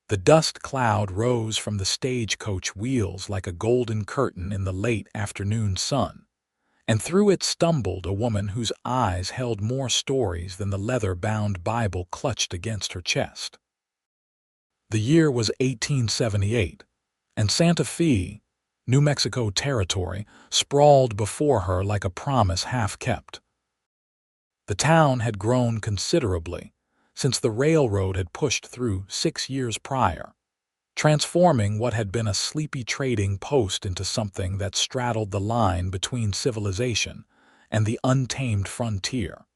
The dust cloud rose from the stagecoach wheels like a golden curtain in the late afternoon sun, and through it stumbled a woman whose eyes held more stories than the leather-bound Bible clutched against her chest. The year was 1878, and Santa Fe, New Mexico territory, sprawled before her like a promise half-kept. The town had grown considerably since the railroad had pushed through 6 years prior, transforming what had been a sleepy trading post into something that straddled the line between civilization and the untamed frontier.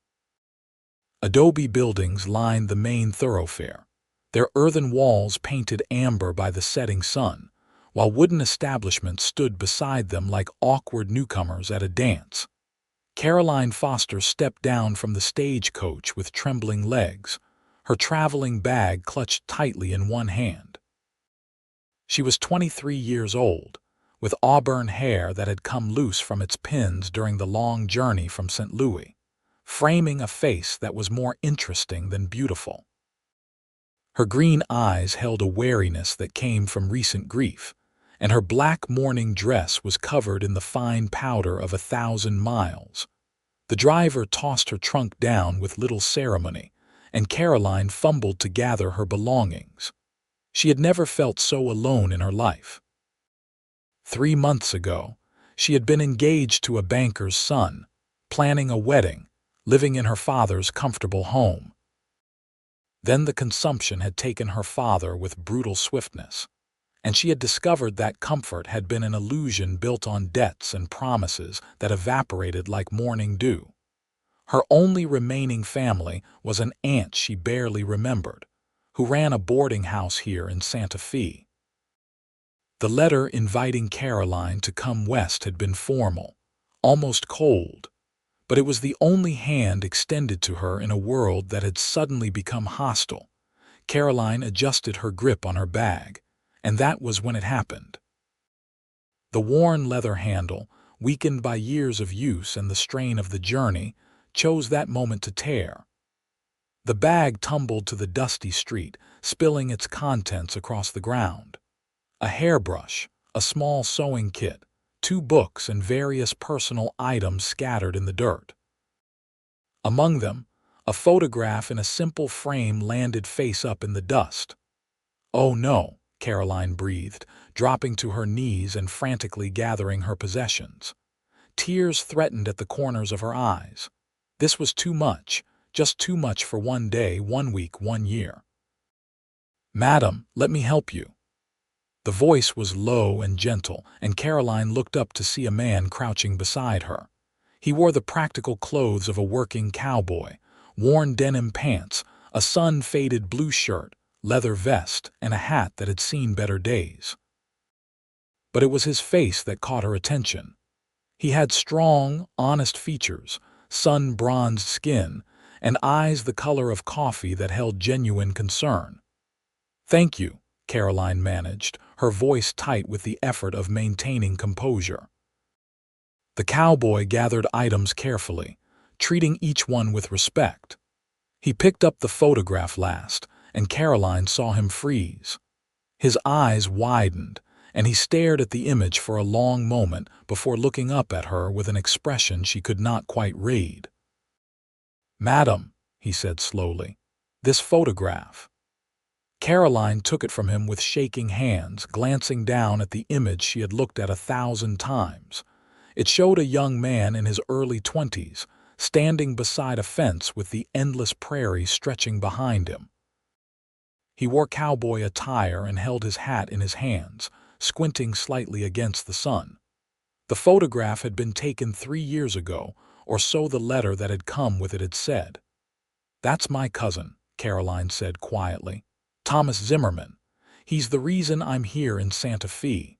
Adobe buildings lined the main thoroughfare, their earthen walls painted amber by the setting sun, while wooden establishments stood beside them like awkward newcomers at a dance. Caroline Foster stepped down from the stagecoach with trembling legs, her traveling bag clutched tightly in one hand. She was 23 years old, with auburn hair that had come loose from its pins during the long journey from St. Louis, framing a face that was more interesting than beautiful. Her green eyes held a wariness that came from recent grief, and her black mourning dress was covered in the fine powder of 1,000 miles. The driver tossed her trunk down with little ceremony, and Caroline fumbled to gather her belongings. She had never felt so alone in her life. 3 months ago, she had been engaged to a banker's son, planning a wedding, living in her father's comfortable home. Then the consumption had taken her father with brutal swiftness, and she had discovered that comfort had been an illusion built on debts and promises that evaporated like morning dew. Her only remaining family was an aunt she barely remembered, who ran a boarding house here in Santa Fe. The letter inviting Caroline to come west had been formal, almost cold, but it was the only hand extended to her in a world that had suddenly become hostile. Caroline adjusted her grip on her bag, and that was when it happened. The worn leather handle, weakened by years of use and the strain of the journey, chose that moment to tear. The bag tumbled to the dusty street, spilling its contents across the ground. A hairbrush, a small sewing kit, 2 books, and various personal items scattered in the dirt. Among them, a photograph in a simple frame landed face up in the dust. "Oh no," Caroline breathed, dropping to her knees and frantically gathering her possessions. Tears threatened at the corners of her eyes. This was too much, just too much for one day, 1 week, 1 year. "Madam, let me help you." The voice was low and gentle, and Caroline looked up to see a man crouching beside her. He wore the practical clothes of a working cowboy, worn denim pants, a sun-faded blue shirt, leather vest, and a hat that had seen better days. But it was his face that caught her attention. He had strong, honest features, sun-bronzed skin, and eyes the color of coffee that held genuine concern. "Thank you," Caroline managed, her voice tight with the effort of maintaining composure. The cowboy gathered items carefully, treating each one with respect. He picked up the photograph last, and Caroline saw him freeze. His eyes widened, and he stared at the image for a long moment before looking up at her with an expression she could not quite read. "Madam," he said slowly, "this photograph." Caroline took it from him with shaking hands, glancing down at the image she had looked at 1,000 times. It showed a young man in his early 20s, standing beside a fence with the endless prairie stretching behind him. He wore cowboy attire and held his hat in his hands, squinting slightly against the sun. The photograph had been taken 3 years ago, or so the letter that had come with it had said. "That's my cousin," Caroline said quietly. "Thomas Zimmerman. He's the reason I'm here in Santa Fe."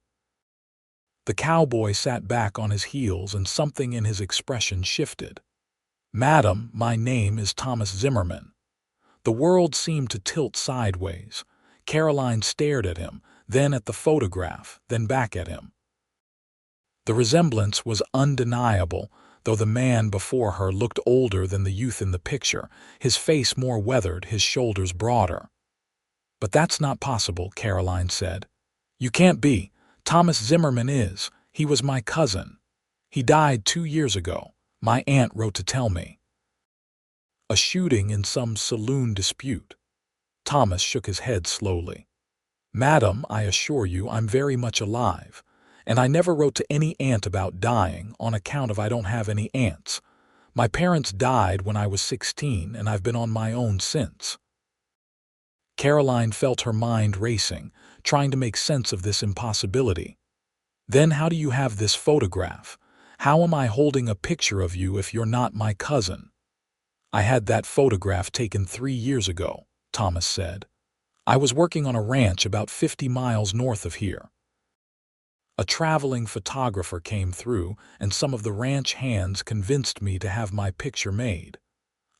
The cowboy sat back on his heels and something in his expression shifted. "Madam, my name is Thomas Zimmerman." The world seemed to tilt sideways. Caroline stared at him, then at the photograph, then back at him. The resemblance was undeniable, though the man before her looked older than the youth in the picture, his face more weathered, his shoulders broader. But that's not possible, Caroline said. You can't be. Thomas Zimmerman is. He was my cousin. He died 2 years ago. My aunt wrote to tell me. A shooting in some saloon dispute. Thomas shook his head slowly. Madam, I assure you I'm very much alive, and I never wrote to any aunt about dying on account of I don't have any aunts. My parents died when I was 16, and I've been on my own since. Caroline felt her mind racing, trying to make sense of this impossibility. Then how do you have this photograph? How am I holding a picture of you if you're not my cousin? I had that photograph taken 3 years ago, Thomas said. I was working on a ranch about 50 miles north of here. A traveling photographer came through, and some of the ranch hands convinced me to have my picture made.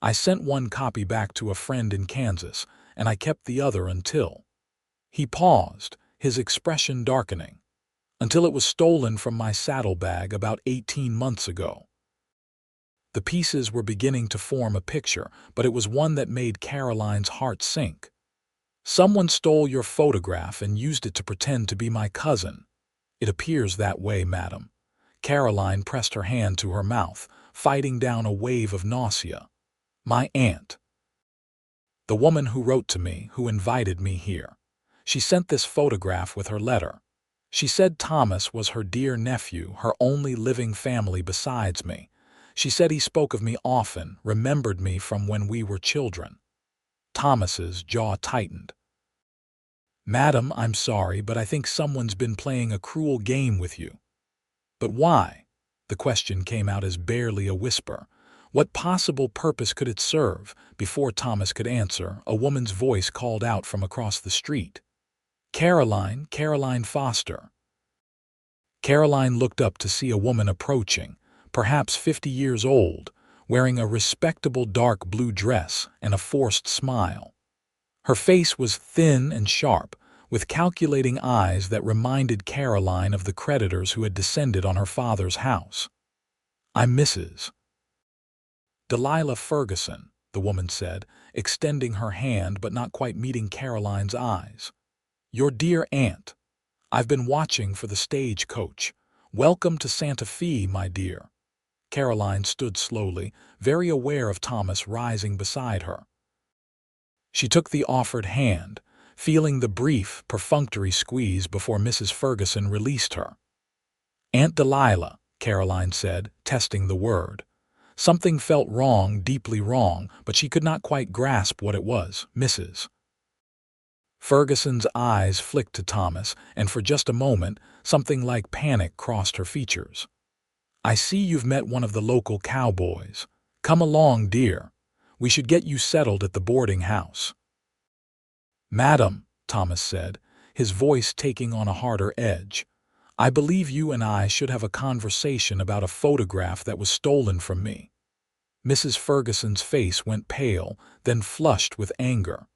I sent one copy back to a friend in Kansas, and I kept the other until... He paused, his expression darkening. Until it was stolen from my saddlebag about 18 months ago. The pieces were beginning to form a picture, but it was one that made Caroline's heart sink. Someone stole your photograph and used it to pretend to be my cousin. It appears that way, madam. Caroline pressed her hand to her mouth, fighting down a wave of nausea. My aunt. The woman who wrote to me, who invited me here. She sent this photograph with her letter. She said Thomas was her dear nephew, her only living family besides me. She said he spoke of me often, remembered me from when we were children. Thomas's jaw tightened. Madam, I'm sorry, but I think someone's been playing a cruel game with you. But why? The question came out as barely a whisper. What possible purpose could it serve? Before Thomas could answer, a woman's voice called out from across the street. Caroline, Caroline Foster. Caroline looked up to see a woman approaching, perhaps 50 years old, wearing a respectable dark blue dress and a forced smile. Her face was thin and sharp, with calculating eyes that reminded Caroline of the creditors who had descended on her father's house. I'm Mrs. Delilah Ferguson, the woman said, extending her hand but not quite meeting Caroline's eyes. Your dear aunt. I've been watching for the stagecoach. Welcome to Santa Fe, my dear. Caroline stood slowly, very aware of Thomas rising beside her. She took the offered hand, feeling the brief, perfunctory squeeze before Mrs. Ferguson released her. Aunt Delilah, Caroline said, testing the word. Something felt wrong, deeply wrong, but she could not quite grasp what it was. Mrs. Ferguson's eyes flicked to Thomas, and for just a moment, something like panic crossed her features. I see you've met one of the local cowboys. Come along, dear. We should get you settled at the boarding house. Madam, Thomas said, his voice taking on a harder edge, I believe you and I should have a conversation about a photograph that was stolen from me. Mrs. Ferguson's face went pale, then flushed with anger.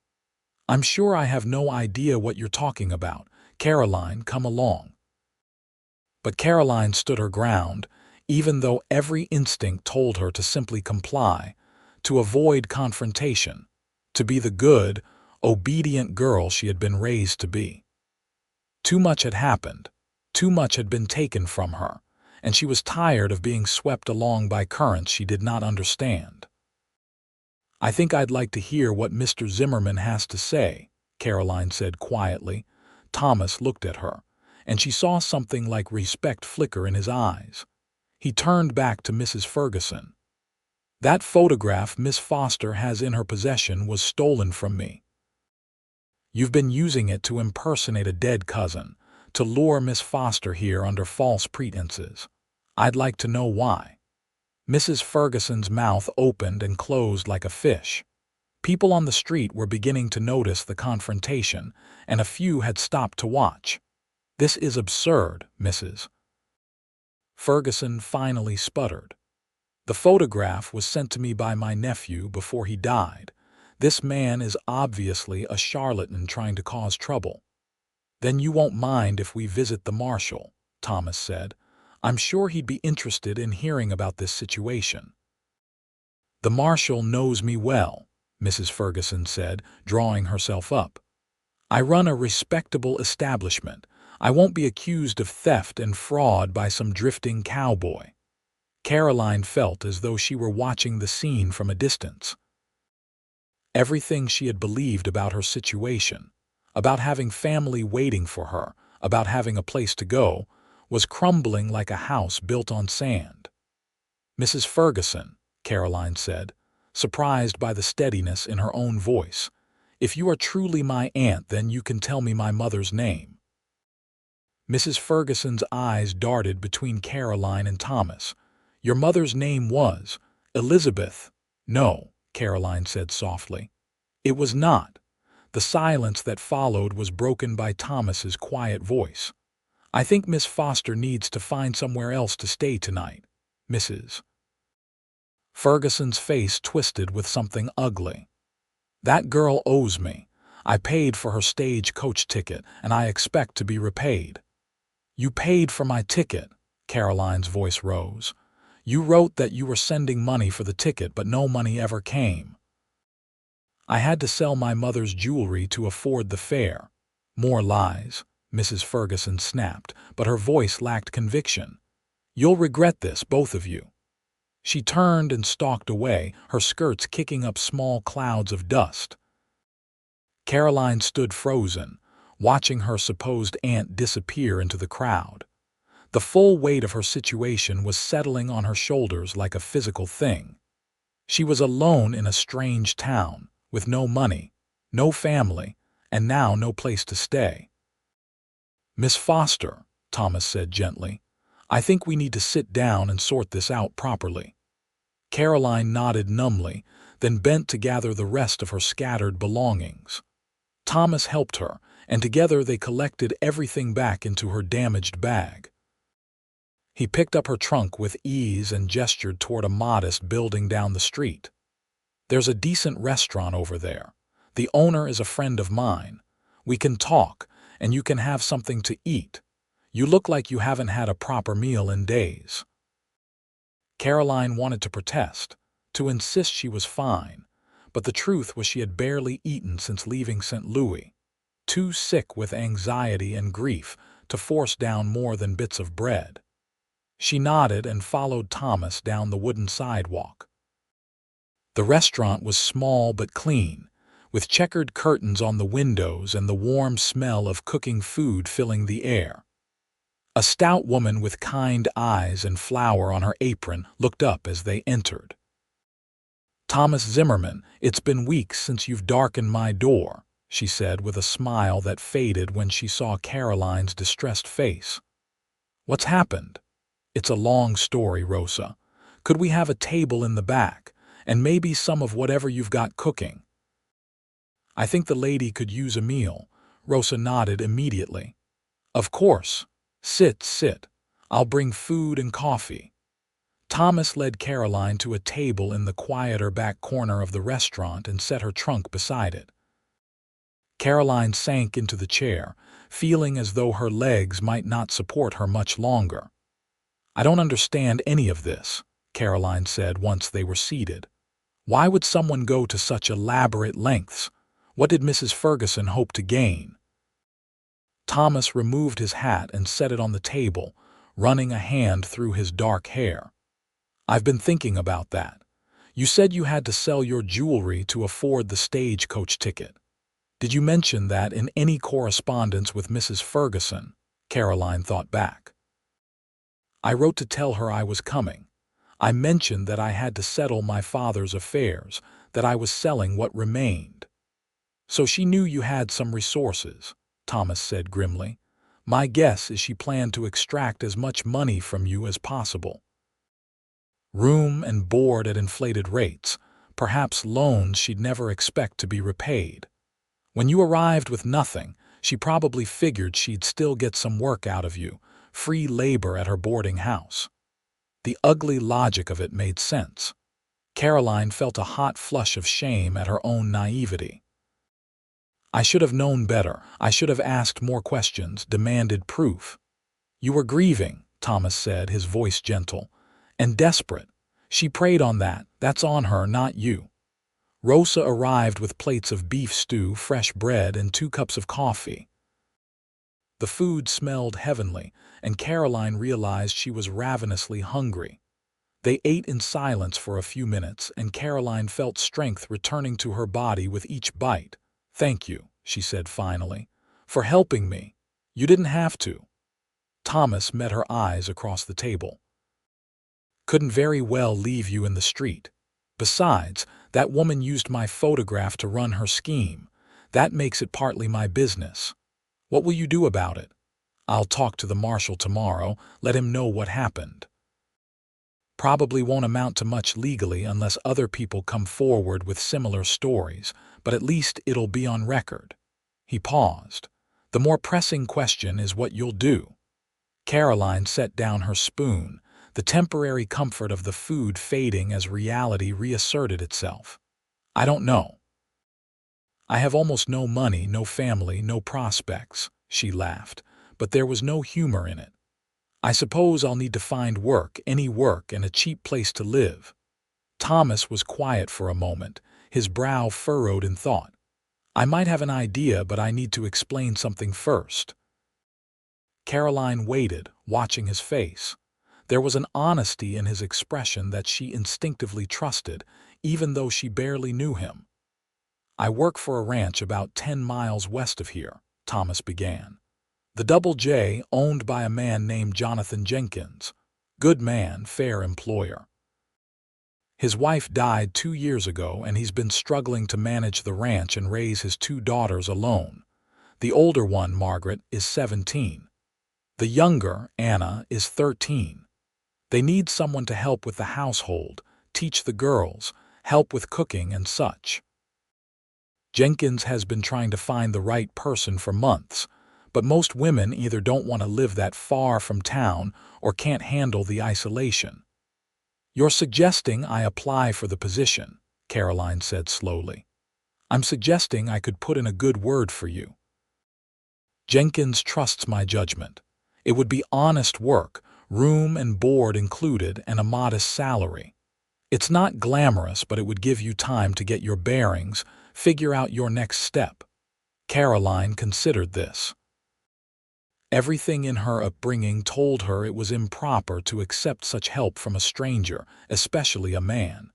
I'm sure I have no idea what you're talking about. Caroline, come along. But Caroline stood her ground, even though every instinct told her to simply comply, to avoid confrontation, to be the good, obedient girl she had been raised to be. Too much had happened, too much had been taken from her, and she was tired of being swept along by currents she did not understand. I think I'd like to hear what Mr. Zimmerman has to say, Caroline said quietly. Thomas looked at her, and she saw something like respect flicker in his eyes. He turned back to Mrs. Ferguson. That photograph Miss Foster has in her possession was stolen from me. You've been using it to impersonate a dead cousin, to lure Miss Foster here under false pretenses. I'd like to know why. Mrs. Ferguson's mouth opened and closed like a fish. People on the street were beginning to notice the confrontation, and a few had stopped to watch. This is absurd, Mrs. Ferguson finally sputtered. The photograph was sent to me by my nephew before he died. This man is obviously a charlatan trying to cause trouble. Then you won't mind if we visit the marshal, Thomas said. I'm sure he'd be interested in hearing about this situation. The marshal knows me well, Mrs. Ferguson said, drawing herself up. I run a respectable establishment. I won't be accused of theft and fraud by some drifting cowboy." Caroline felt as though she were watching the scene from a distance. Everything she had believed about her situation, about having family waiting for her, about having a place to go, was crumbling like a house built on sand. "Mrs. Ferguson," Caroline said, surprised by the steadiness in her own voice, "if you are truly my aunt, then you can tell me my mother's name." Mrs. Ferguson's eyes darted between Caroline and Thomas. "Your mother's name was Elizabeth." "No," Caroline said softly. "It was not." The silence that followed was broken by Thomas's quiet voice. "I think Miss Foster needs to find somewhere else to stay tonight, Mrs." Ferguson's face twisted with something ugly. "That girl owes me. I paid for her stage coach ticket, and I expect to be repaid." "You paid for my ticket?" Caroline's voice rose. "You wrote that you were sending money for the ticket, but no money ever came." "I had to sell my mother's jewelry to afford the fare." "More lies," Mrs. Ferguson snapped, but her voice lacked conviction. "You'll regret this, both of you." She turned and stalked away, her skirts kicking up small clouds of dust. Caroline stood frozen, watching her supposed aunt disappear into the crowd. The full weight of her situation was settling on her shoulders like a physical thing. She was alone in a strange town, with no money, no family, and now no place to stay. "Miss Foster," Thomas said gently, "I think we need to sit down and sort this out properly." Caroline nodded numbly, then bent to gather the rest of her scattered belongings. Thomas helped her, and together they collected everything back into her damaged bag. He picked up her trunk with ease and gestured toward a modest building down the street. "There's a decent restaurant over there. The owner is a friend of mine. We can talk, and you can have something to eat. You look like you haven't had a proper meal in days." Caroline wanted to protest, to insist she was fine, but the truth was she had barely eaten since leaving St. Louis, too sick with anxiety and grief to force down more than bits of bread. She nodded and followed Thomas down the wooden sidewalk. The restaurant was small but clean, with checkered curtains on the windows and the warm smell of cooking food filling the air. A stout woman with kind eyes and flour on her apron looked up as they entered. "Thomas Zimmerman, it's been weeks since you've darkened my door," she said with a smile that faded when she saw Caroline's distressed face. "What's happened?" "It's a long story, Rosa. Could we have a table in the back, and maybe some of whatever you've got cooking?" "I think the lady could use a meal." Rosa nodded immediately. "Of course. Sit. I'll bring food and coffee." Thomas led Caroline to a table in the quieter back corner of the restaurant and set her trunk beside it. Caroline sank into the chair, feeling as though her legs might not support her much longer. "I don't understand any of this," Caroline said once they were seated. "Why would someone go to such elaborate lengths? What did Mrs. Ferguson hope to gain?" Thomas removed his hat and set it on the table, running a hand through his dark hair. "I've been thinking about that. You said you had to sell your jewelry to afford the stagecoach ticket. Did you mention that in any correspondence with Mrs. Ferguson?" Caroline thought back. "I wrote to tell her I was coming. I mentioned that I had to settle my father's affairs, that I was selling what remained." "So she knew you had some resources," Thomas said grimly. "My guess is she planned to extract as much money from you as possible. Room and board at inflated rates, perhaps loans she'd never expect to be repaid. When you arrived with nothing, she probably figured she'd still get some work out of you, free labor at her boarding house." The ugly logic of it made sense. Caroline felt a hot flush of shame at her own naivety. "I should have known better. I should have asked more questions, demanded proof." "You were grieving," Thomas said, his voice gentle, "and desperate. She preyed on that. That's on her, not you." Rosa arrived with plates of beef stew, fresh bread, and 2 cups of coffee. The food smelled heavenly, and Caroline realized she was ravenously hungry. They ate in silence for a few minutes, and Caroline felt strength returning to her body with each bite. "Thank you," she said finally, "for helping me. You didn't have to." Thomas met her eyes across the table. "Couldn't very well leave you in the street. Besides, that woman used my photograph to run her scheme. That makes it partly my business. What will you do about it?" "I'll talk to the marshal tomorrow, let him know what happened. Probably won't amount to much legally unless other people come forward with similar stories, but at least it'll be on record." He paused. "The more pressing question is what you'll do." Caroline set down her spoon, the temporary comfort of the food fading as reality reasserted itself. "I don't know. I have almost no money, no family, no prospects," she laughed, but there was no humor in it. "I suppose I'll need to find work, any work, and a cheap place to live." Thomas was quiet for a moment, his brow furrowed in thought. "I might have an idea, but I need to explain something first." Caroline waited, watching his face. There was an honesty in his expression that she instinctively trusted, even though she barely knew him. "I work for a ranch about 10 miles west of here," Thomas began. "The Double J, owned by a man named Jonathan Jenkins. Good man, fair employer. His wife died 2 years ago, and he's been struggling to manage the ranch and raise his 2 daughters alone. The older one, Margaret, is 17. The younger, Anna, is 13. They need someone to help with the household, teach the girls, help with cooking and such. Jenkins has been trying to find the right person for months, but most women either don't want to live that far from town or can't handle the isolation." "You're suggesting I apply for the position," Caroline said slowly. "I'm suggesting I could put in a good word for you. Jenkins trusts my judgment. It would be honest work, room and board included, and a modest salary. It's not glamorous, but it would give you time to get your bearings, figure out your next step." Caroline considered this. Everything in her upbringing told her it was improper to accept such help from a stranger, especially a man.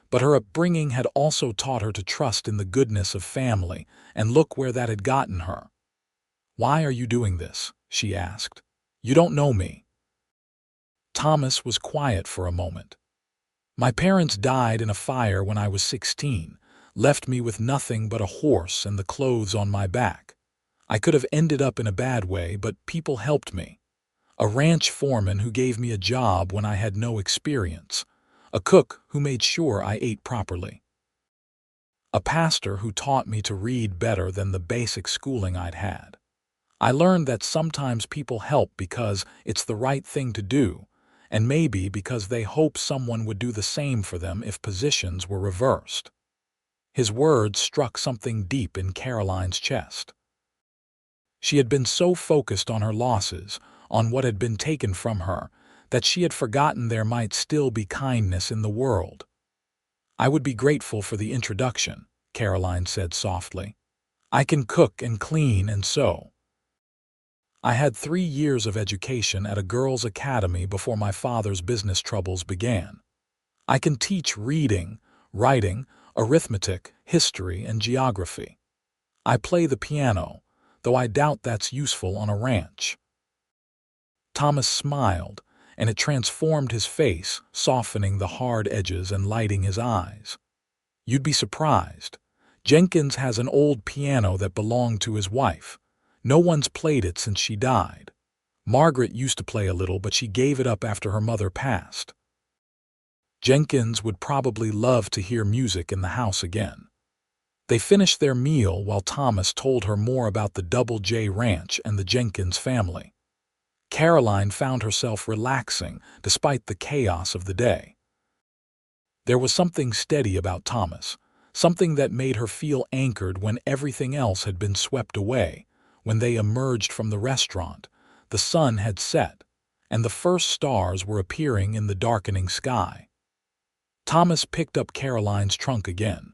But her upbringing had also taught her to trust in the goodness of family, and look where that had gotten her. "Why are you doing this?" she asked. "You don't know me." Thomas was quiet for a moment. "My parents died in a fire when I was 16, left me with nothing but a horse and the clothes on my back. I could have ended up in a bad way, but people helped me. A ranch foreman who gave me a job when I had no experience. A cook who made sure I ate properly. A pastor who taught me to read better than the basic schooling I'd had. I learned that sometimes people help because it's the right thing to do, and maybe because they hope someone would do the same for them if positions were reversed." His words struck something deep in Caroline's chest. She had been so focused on her losses, on what had been taken from her, that she had forgotten there might still be kindness in the world. "I would be grateful for the introduction," Caroline said softly. "I can cook and clean and sew. I had 3 years of education at a girls' academy before my father's business troubles began. I can teach reading, writing, arithmetic, history, and geography. I play the piano, though I doubt that's useful on a ranch." Thomas smiled, and it transformed his face, softening the hard edges and lighting his eyes. "You'd be surprised. Jenkins has an old piano that belonged to his wife. No one's played it since she died. Margaret used to play a little, but she gave it up after her mother passed. Jenkins would probably love to hear music in the house again." They finished their meal while Thomas told her more about the Double J Ranch and the Jenkins family. Caroline found herself relaxing despite the chaos of the day. There was something steady about Thomas, something that made her feel anchored when everything else had been swept away. When they emerged from the restaurant, the sun had set, and the first stars were appearing in the darkening sky. Thomas picked up Caroline's trunk again.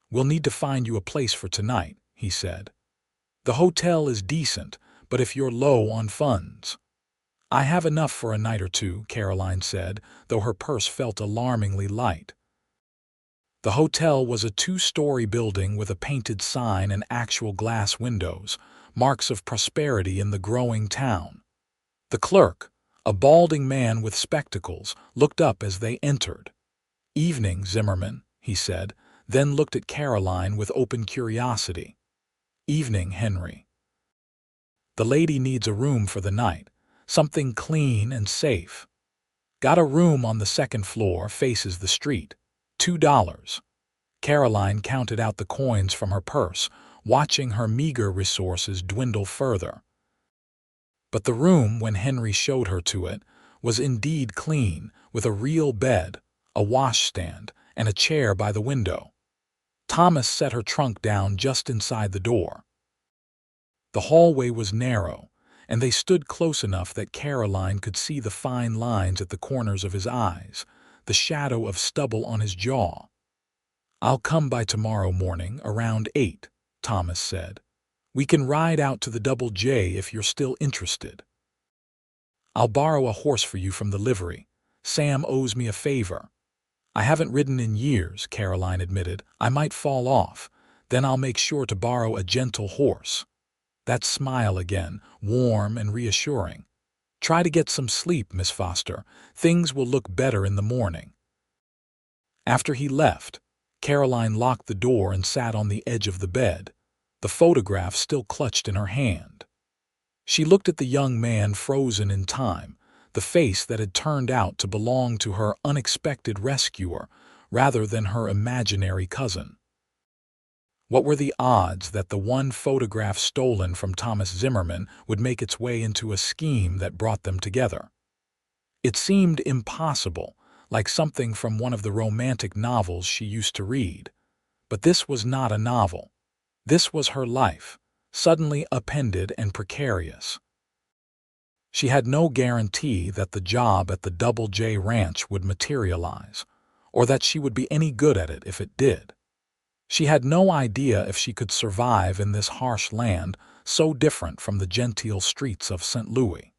"We'll need to find you a place for tonight," he said. "The hotel is decent, but if you're low on funds—" "I have enough for a night or two," Caroline said, though her purse felt alarmingly light. The hotel was a two-story building with a painted sign and actual glass windows, marks of prosperity in the growing town. The clerk, a balding man with spectacles, looked up as they entered. "Evening, Zimmerman," he said, then looked at Caroline with open curiosity. "Evening, Henry. The lady needs a room for the night, something clean and safe. Got a room on the second floor, faces the street. $2. Caroline counted out the coins from her purse, watching her meager resources dwindle further. But the room, when Henry showed her to it, was indeed clean, with a real bed, a washstand, and a chair by the window. Thomas set her trunk down just inside the door. The hallway was narrow, and they stood close enough that Caroline could see the fine lines at the corners of his eyes, the shadow of stubble on his jaw. "I'll come by tomorrow morning around 8, Thomas said. "We can ride out to the Double J if you're still interested. I'll borrow a horse for you from the livery. Sam owes me a favor." "I haven't ridden in years," Caroline admitted. "I might fall off. Then I'll make sure to borrow a gentle horse." That smile again, warm and reassuring. "Try to get some sleep, Miss Foster. Things will look better in the morning." After he left, Caroline locked the door and sat on the edge of the bed, the photograph still clutched in her hand. She looked at the young man frozen in time, the face that had turned out to belong to her unexpected rescuer rather than her imaginary cousin. What were the odds that the one photograph stolen from Thomas Zimmerman would make its way into a scheme that brought them together? It seemed impossible, like something from one of the romantic novels she used to read. But this was not a novel. This was her life, suddenly upended and precarious. She had no guarantee that the job at the Double J Ranch would materialize, or that she would be any good at it if it did. She had no idea if she could survive in this harsh land so different from the genteel streets of St. Louis.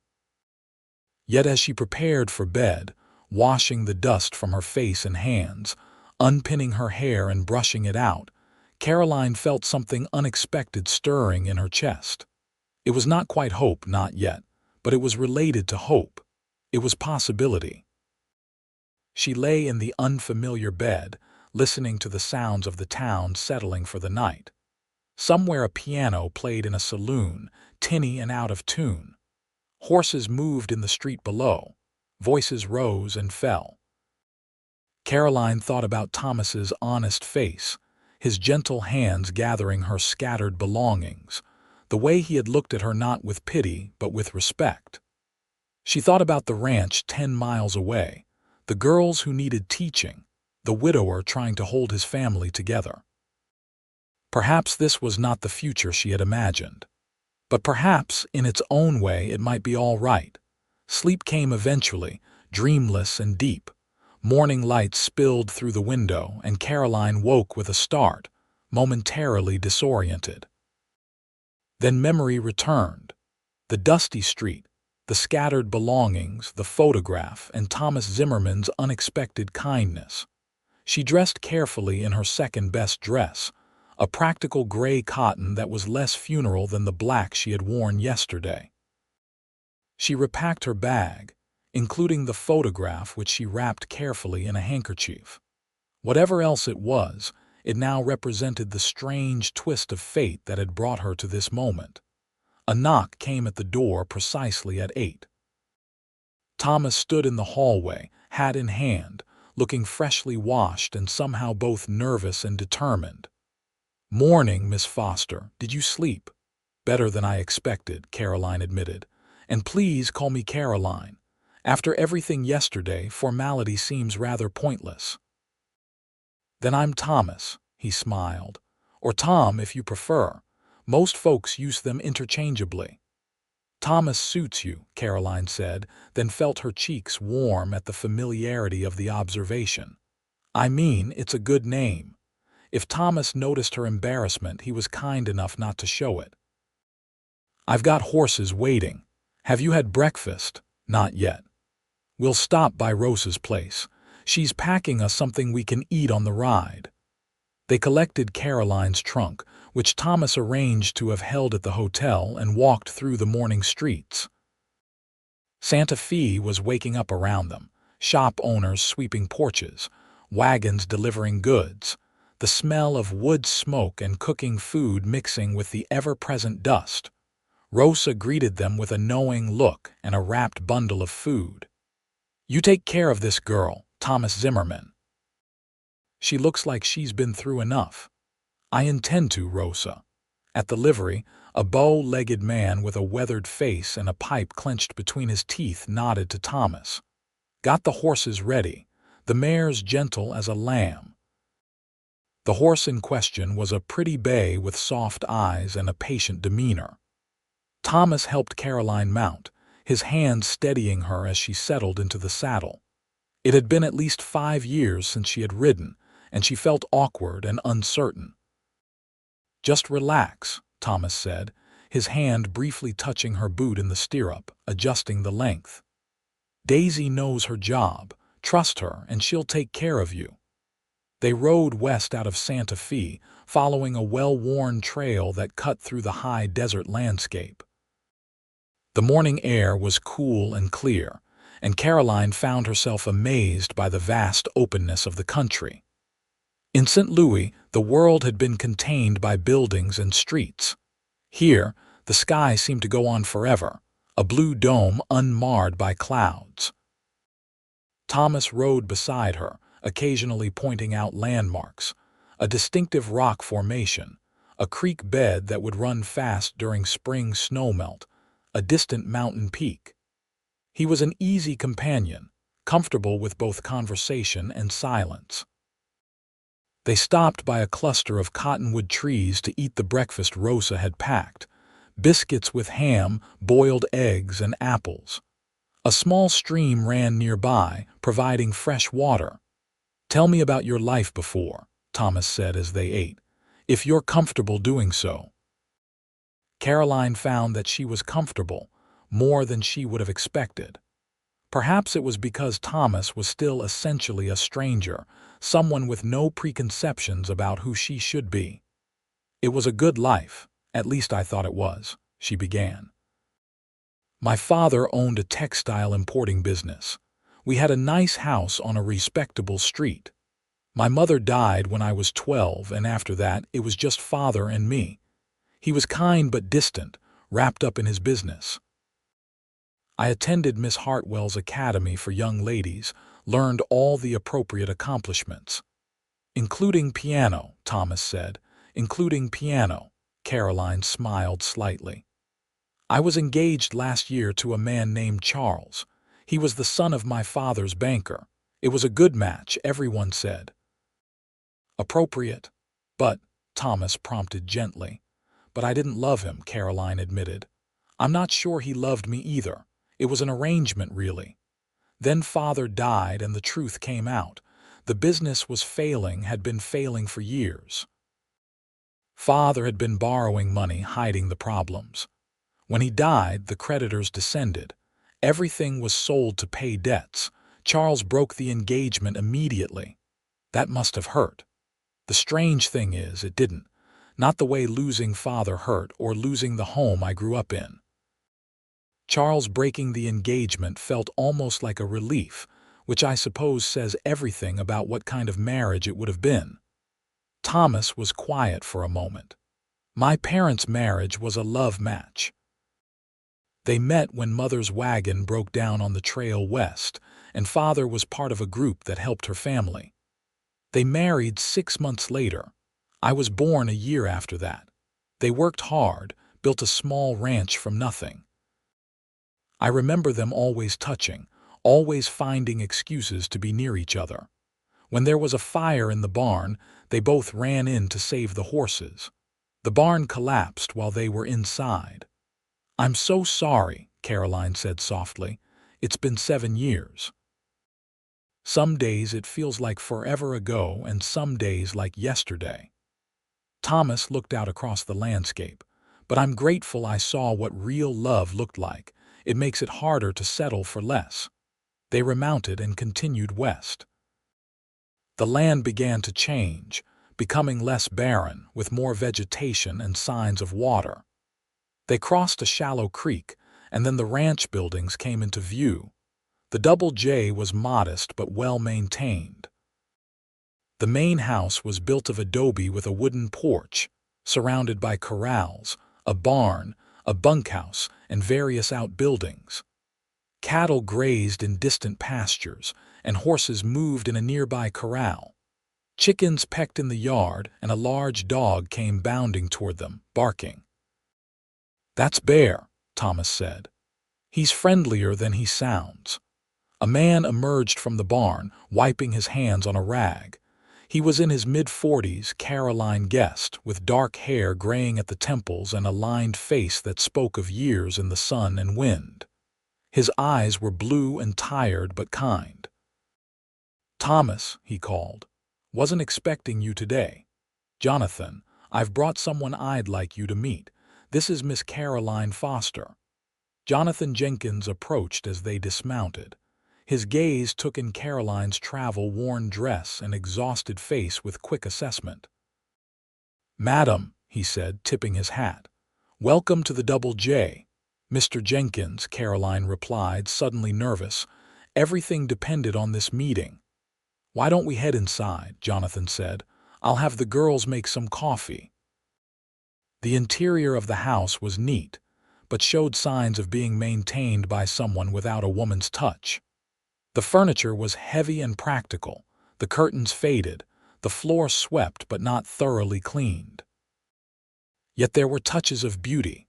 Yet as she prepared for bed, washing the dust from her face and hands, unpinning her hair and brushing it out, Caroline felt something unexpected stirring in her chest. It was not quite hope, not yet, but it was related to hope. It was possibility. She lay in the unfamiliar bed, listening to the sounds of the town settling for the night. Somewhere a piano played in a saloon, tinny and out of tune. Horses moved in the street below. Voices rose and fell. Caroline thought about Thomas's honest face, his gentle hands gathering her scattered belongings, the way he had looked at her not with pity but with respect. She thought about the ranch 10 miles away, the girls who needed teaching, the widower trying to hold his family together. Perhaps this was not the future she had imagined. But perhaps, in its own way, it might be all right. Sleep came eventually, dreamless and deep. Morning light spilled through the window, and Caroline woke with a start, momentarily disoriented. Then memory returned. The dusty street, the scattered belongings, the photograph, and Thomas Zimmerman's unexpected kindness. She dressed carefully in her second-best dress, a practical gray cotton that was less funeral than the black she had worn yesterday. She repacked her bag, including the photograph which she wrapped carefully in a handkerchief. Whatever else it was, it now represented the strange twist of fate that had brought her to this moment. A knock came at the door precisely at 8. Thomas stood in the hallway, hat in hand, looking freshly washed and somehow both nervous and determined. "Morning, Miss Foster. Did you sleep?" "Better than I expected," Caroline admitted. "And please call me Caroline. After everything yesterday, formality seems rather pointless." "Then I'm Thomas," he smiled. "Or Tom, if you prefer. Most folks use them interchangeably." "Thomas suits you," Caroline said, then felt her cheeks warm at the familiarity of the observation. "I mean, it's a good name. If Thomas noticed her embarrassment, he was kind enough not to show it. "I've got horses waiting. Have you had breakfast?" "Not yet. We'll stop by Rosa's place. She's packing us something we can eat on the ride." They collected Caroline's trunk, which Thomas arranged to have held at the hotel, and walked through the morning streets. Santa Fe was waking up around them, shop owners sweeping porches, wagons delivering goods, the smell of wood smoke and cooking food mixing with the ever-present dust. Rosa greeted them with a knowing look and a wrapped bundle of food. "You take care of this girl, Thomas Zimmerman. She looks like she's been through enough." "I intend to, Rosa." At the livery, a bow-legged man with a weathered face and a pipe clenched between his teeth nodded to Thomas. "Got the horses ready. The mare's gentle as a lamb." The horse in question was a pretty bay with soft eyes and a patient demeanor. Thomas helped Caroline mount, his hand steadying her as she settled into the saddle. It had been at least 5 years since she had ridden, and she felt awkward and uncertain. "Just relax," Thomas said, his hand briefly touching her boot in the stirrup, adjusting the length. "Daisy knows her job. Trust her, and she'll take care of you." They rode west out of Santa Fe, following a well-worn trail that cut through the high desert landscape. The morning air was cool and clear, and Caroline found herself amazed by the vast openness of the country. In St. Louis, the world had been contained by buildings and streets. Here, the sky seemed to go on forever, a blue dome unmarred by clouds. Thomas rode beside her, occasionally pointing out landmarks, a distinctive rock formation, a creek bed that would run fast during spring snowmelt, a distant mountain peak. He was an easy companion, comfortable with both conversation and silence. They stopped by a cluster of cottonwood trees to eat the breakfast Rosa had packed, biscuits with ham, boiled eggs, and apples. A small stream ran nearby, providing fresh water. "Tell me about your life before," Thomas said as they ate, "if you're comfortable doing so." Caroline found that she was comfortable, more than she would have expected. Perhaps it was because Thomas was still essentially a stranger, someone with no preconceptions about who she should be. "It was a good life, at least I thought it was," she began. "My father owned a textile importing business. We had a nice house on a respectable street. My mother died when I was 12, and after that it was just father and me. He was kind but distant, wrapped up in his business. I attended Miss Hartwell's Academy for Young Ladies, learned all the appropriate accomplishments." "Including piano," Thomas said. "Including piano." Caroline smiled slightly. "I was engaged last year to a man named Charles. He was the son of my father's banker. It was a good match, everyone said." "Appropriate. But," Thomas prompted gently. "But I didn't love him," Caroline admitted. "I'm not sure he loved me either. It was an arrangement, really. Then father died and the truth came out. The business was failing, had been failing for years. Father had been borrowing money, hiding the problems. When he died, the creditors descended. Everything was sold to pay debts. Charles broke the engagement immediately. That must have hurt. The strange thing is, it didn't. Not the way losing father hurt or losing the home I grew up in. Charles breaking the engagement felt almost like a relief, which I suppose says everything about what kind of marriage it would have been." Thomas was quiet for a moment. "My parents' marriage was a love match. They met when Mother's wagon broke down on the trail west, and Father was part of a group that helped her family. They married 6 months later. I was born a year after that. They worked hard, built a small ranch from nothing. I remember them always touching, always finding excuses to be near each other. When there was a fire in the barn, they both ran in to save the horses. The barn collapsed while they were inside. I'm so sorry, Caroline said softly. It's been 7 years. Some days it feels like forever ago and some days like yesterday. Thomas looked out across the landscape. But I'm grateful I saw what real love looked like. It makes it harder to settle for less. They remounted and continued west. The land began to change, becoming less barren, with more vegetation and signs of water. They crossed a shallow creek, and then the ranch buildings came into view. The Double J was modest but well-maintained. The main house was built of adobe with a wooden porch, surrounded by corrals, a barn, a bunkhouse, and various outbuildings. Cattle grazed in distant pastures, and horses moved in a nearby corral. Chickens pecked in the yard, and a large dog came bounding toward them, barking. "That's Bear," Thomas said. "He's friendlier than he sounds." A man emerged from the barn, wiping his hands on a rag. He was in his mid-40s, Caroline guessed, with dark hair graying at the temples and a lined face that spoke of years in the sun and wind. His eyes were blue and tired but kind. "Thomas," he called. "Wasn't expecting you today. Jonathan, I've brought someone I'd like you to meet. This is Miss Caroline Foster." Jonathan Jenkins approached as they dismounted. His gaze took in Caroline's travel-worn dress and exhausted face with quick assessment. "Madam," he said, tipping his hat, "welcome to the Double J." "Mr. Jenkins," Caroline replied, suddenly nervous. "Everything depended on this meeting." "Why don't we head inside?" Jonathan said. "I'll have the girls make some coffee." The interior of the house was neat, but showed signs of being maintained by someone without a woman's touch. The furniture was heavy and practical, the curtains faded, the floor swept but not thoroughly cleaned. Yet there were touches of beauty.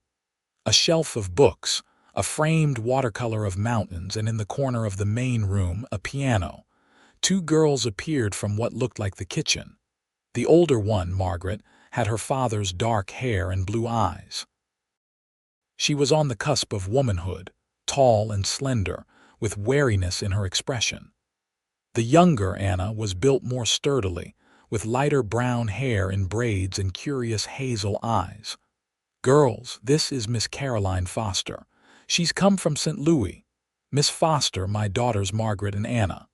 A shelf of books, a framed watercolor of mountains, and in the corner of the main room, a piano. Two girls appeared from what looked like the kitchen. The older one, Margaret, had her father's dark hair and blue eyes. She was on the cusp of womanhood, tall and slender, with wariness in her expression. The younger Anna was built more sturdily, with lighter brown hair in braids and curious hazel eyes. "Girls, this is Miss Caroline Foster. She's come from St. Louis. Miss Foster, my daughters Margaret and Anna."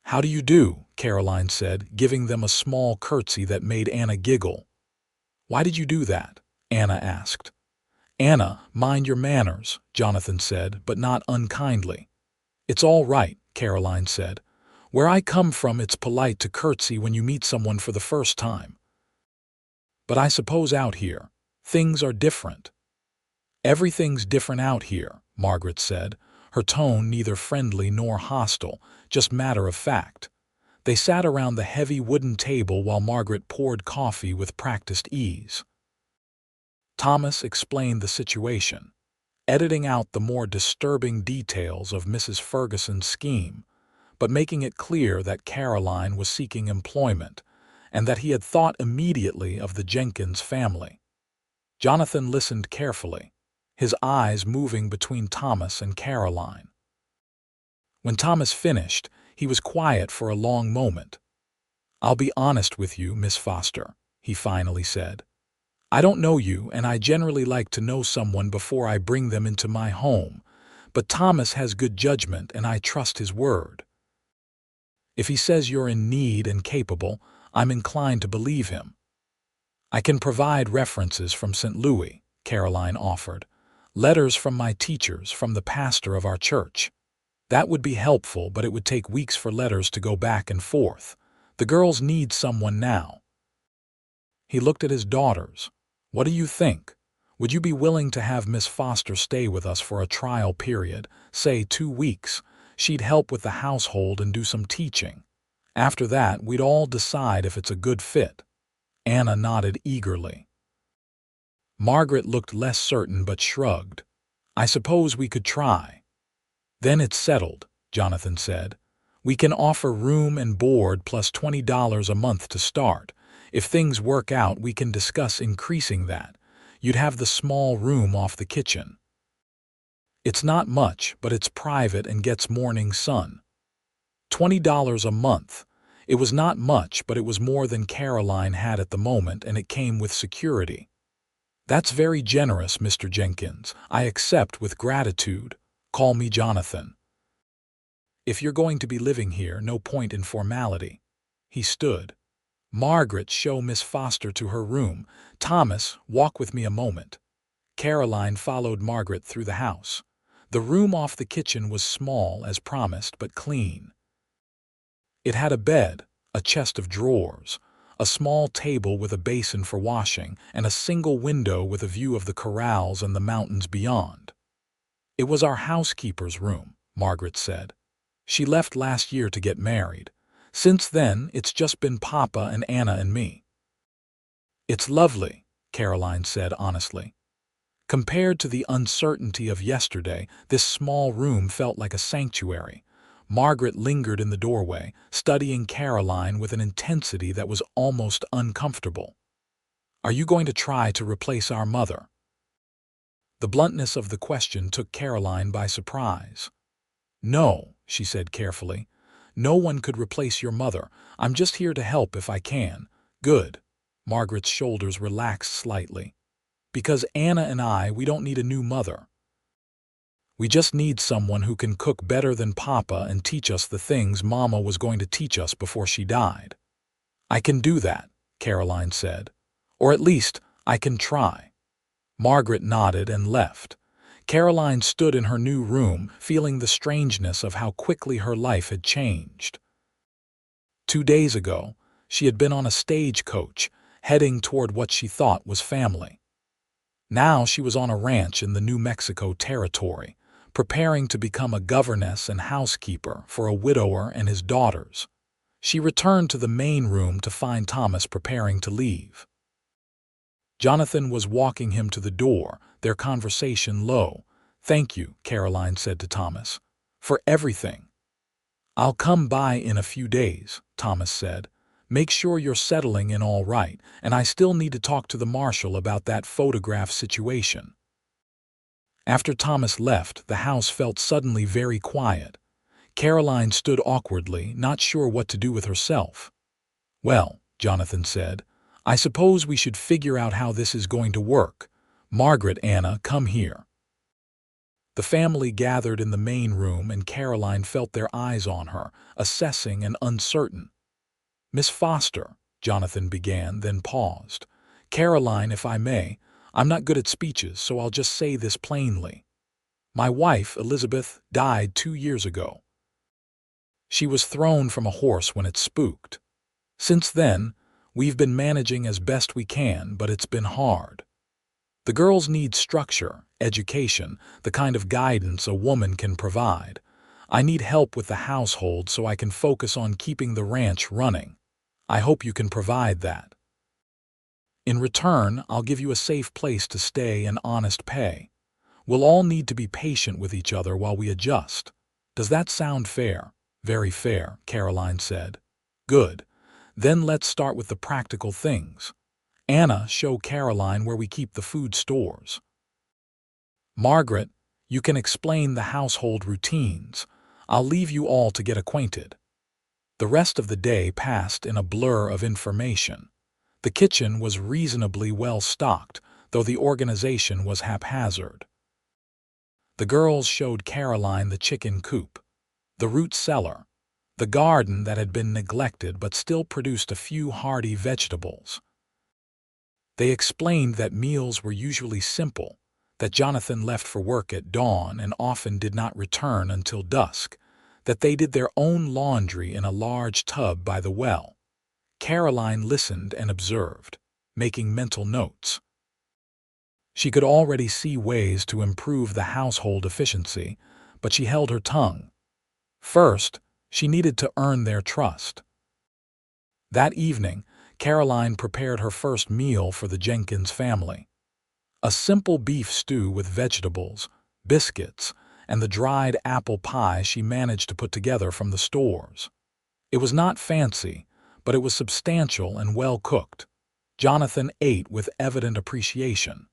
"How do you do?" Caroline said, giving them a small curtsy that made Anna giggle. "Why did you do that?" Anna asked. "Anna, mind your manners," Jonathan said, but not unkindly. "It's all right," Caroline said. "Where I come from, it's polite to curtsy when you meet someone for the first time. But I suppose out here, things are different." "Everything's different out here," Margaret said, her tone neither friendly nor hostile, just matter of fact. They sat around the heavy wooden table while Margaret poured coffee with practiced ease. Thomas explained the situation, editing out the more disturbing details of Mrs. Ferguson's scheme, but making it clear that Caroline was seeking employment and that he had thought immediately of the Jenkins family. Jonathan listened carefully, his eyes moving between Thomas and Caroline. When Thomas finished, he was quiet for a long moment. "I'll be honest with you, Miss Foster," he finally said. "I don't know you, and I generally like to know someone before I bring them into my home, but Thomas has good judgment and I trust his word. If he says you're in need and capable, I'm inclined to believe him. I can provide references from St. Louis," Caroline offered. "Letters from my teachers, from the pastor of our church. That would be helpful, but it would take weeks for letters to go back and forth. The girls need someone now." He looked at his daughters. "What do you think? Would you be willing to have Miss Foster stay with us for a trial period, say 2 weeks? She'd help with the household and do some teaching. After that, we'd all decide if it's a good fit." Anna nodded eagerly. Margaret looked less certain but shrugged. "I suppose we could try." "Then it's settled," Jonathan said. "We can offer room and board plus $20 a month to start. If things work out, we can discuss increasing that. You'd have the small room off the kitchen. It's not much, but it's private and gets morning sun." $20 a month. It was not much, but it was more than Caroline had at the moment, and it came with security. That's very generous, Mr. Jenkins. I accept with gratitude. Call me Jonathan. If you're going to be living here, no point in formality. He stood. Margaret, show Miss Foster to her room. Thomas, walk with me a moment. Caroline followed Margaret through the house. The room off the kitchen was small, as promised, but clean. It had a bed, a chest of drawers, a small table with a basin for washing, and a single window with a view of the corrals and the mountains beyond. It was our housekeeper's room, Margaret said. She left last year to get married. Since then, it's just been Papa and Anna and me. It's lovely, Caroline said honestly. Compared to the uncertainty of yesterday, this small room felt like a sanctuary. Margaret lingered in the doorway, studying Caroline with an intensity that was almost uncomfortable. Are you going to try to replace our mother? The bluntness of the question took Caroline by surprise. No, she said carefully. No one could replace your mother. I'm just here to help if I can. Good. Margaret's shoulders relaxed slightly. Because Anna and we don't need a new mother. We just need someone who can cook better than Papa and teach us the things Mama was going to teach us before she died. I can do that, Caroline said. Or at least, I can try. Margaret nodded and left. Caroline stood in her new room, feeling the strangeness of how quickly her life had changed. 2 days ago, she had been on a stagecoach, heading toward what she thought was family. Now she was on a ranch in the New Mexico territory, preparing to become a governess and housekeeper for a widower and his daughters. She returned to the main room to find Thomas preparing to leave. Jonathan was walking him to the door, their conversation low. Thank you, Caroline said to Thomas, for everything. I'll come by in a few days, Thomas said. Make sure you're settling in all right, and I still need to talk to the marshal about that photograph situation. After Thomas left, the house felt suddenly very quiet. Caroline stood awkwardly, not sure what to do with herself. Well, Jonathan said, I suppose we should figure out how this is going to work. Margaret, Anna, come here. The family gathered in the main room, and Caroline felt their eyes on her, assessing and uncertain. Miss Foster, Jonathan began, then paused. Caroline, if I may, I'm not good at speeches, so I'll just say this plainly. My wife, Elizabeth, died 2 years ago. She was thrown from a horse when it spooked. Since then, we've been managing as best we can, but it's been hard. The girls need structure, education, the kind of guidance a woman can provide. I need help with the household so I can focus on keeping the ranch running. I hope you can provide that. In return, I'll give you a safe place to stay and honest pay. We'll all need to be patient with each other while we adjust. Does that sound fair? Very fair, Caroline said. Good. Then let's start with the practical things. Anna, show Caroline where we keep the food stores. Margaret, you can explain the household routines. I'll leave you all to get acquainted. The rest of the day passed in a blur of information. The kitchen was reasonably well stocked, though the organization was haphazard. The girls showed Caroline the chicken coop, the root cellar, the garden that had been neglected but still produced a few hardy vegetables. They explained that meals were usually simple, that Jonathan left for work at dawn and often did not return until dusk, that they did their own laundry in a large tub by the well. Caroline listened and observed, making mental notes. She could already see ways to improve the household efficiency, but she held her tongue. First, she needed to earn their trust. That evening, Caroline prepared her first meal for the Jenkins family. A simple beef stew with vegetables, biscuits, and the dried apple pie she managed to put together from the stores. It was not fancy, but it was substantial and well cooked. Jonathan ate with evident appreciation.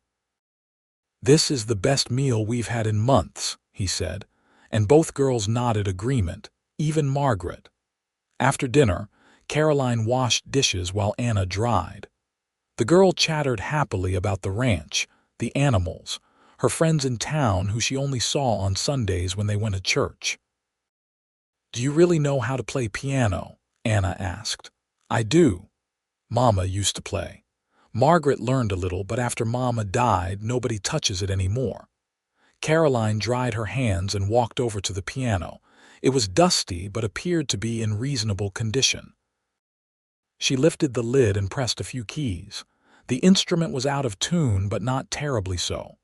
This is the best meal we've had in months, he said, and both girls nodded agreement, even Margaret. After dinner, Caroline washed dishes while Anna dried. The girl chattered happily about the ranch, the animals, her friends in town who she only saw on Sundays when they went to church. "Do you really know how to play piano?" Anna asked. "I do. Mama used to play. Margaret learned a little, but after Mama died, nobody touches it anymore." Caroline dried her hands and walked over to the piano. It was dusty but appeared to be in reasonable condition. She lifted the lid and pressed a few keys. The instrument was out of tune, but not terribly so.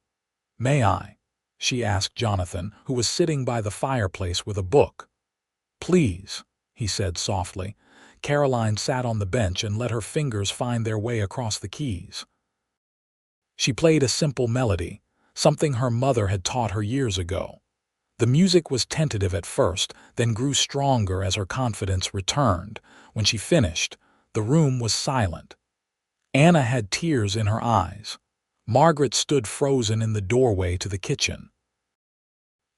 "May I?" she asked Jonathan, who was sitting by the fireplace with a book. "Please," he said softly. Caroline sat on the bench and let her fingers find their way across the keys. She played a simple melody, something her mother had taught her years ago. The music was tentative at first, then grew stronger as her confidence returned. When she finished, the room was silent. Anna had tears in her eyes. Margaret stood frozen in the doorway to the kitchen.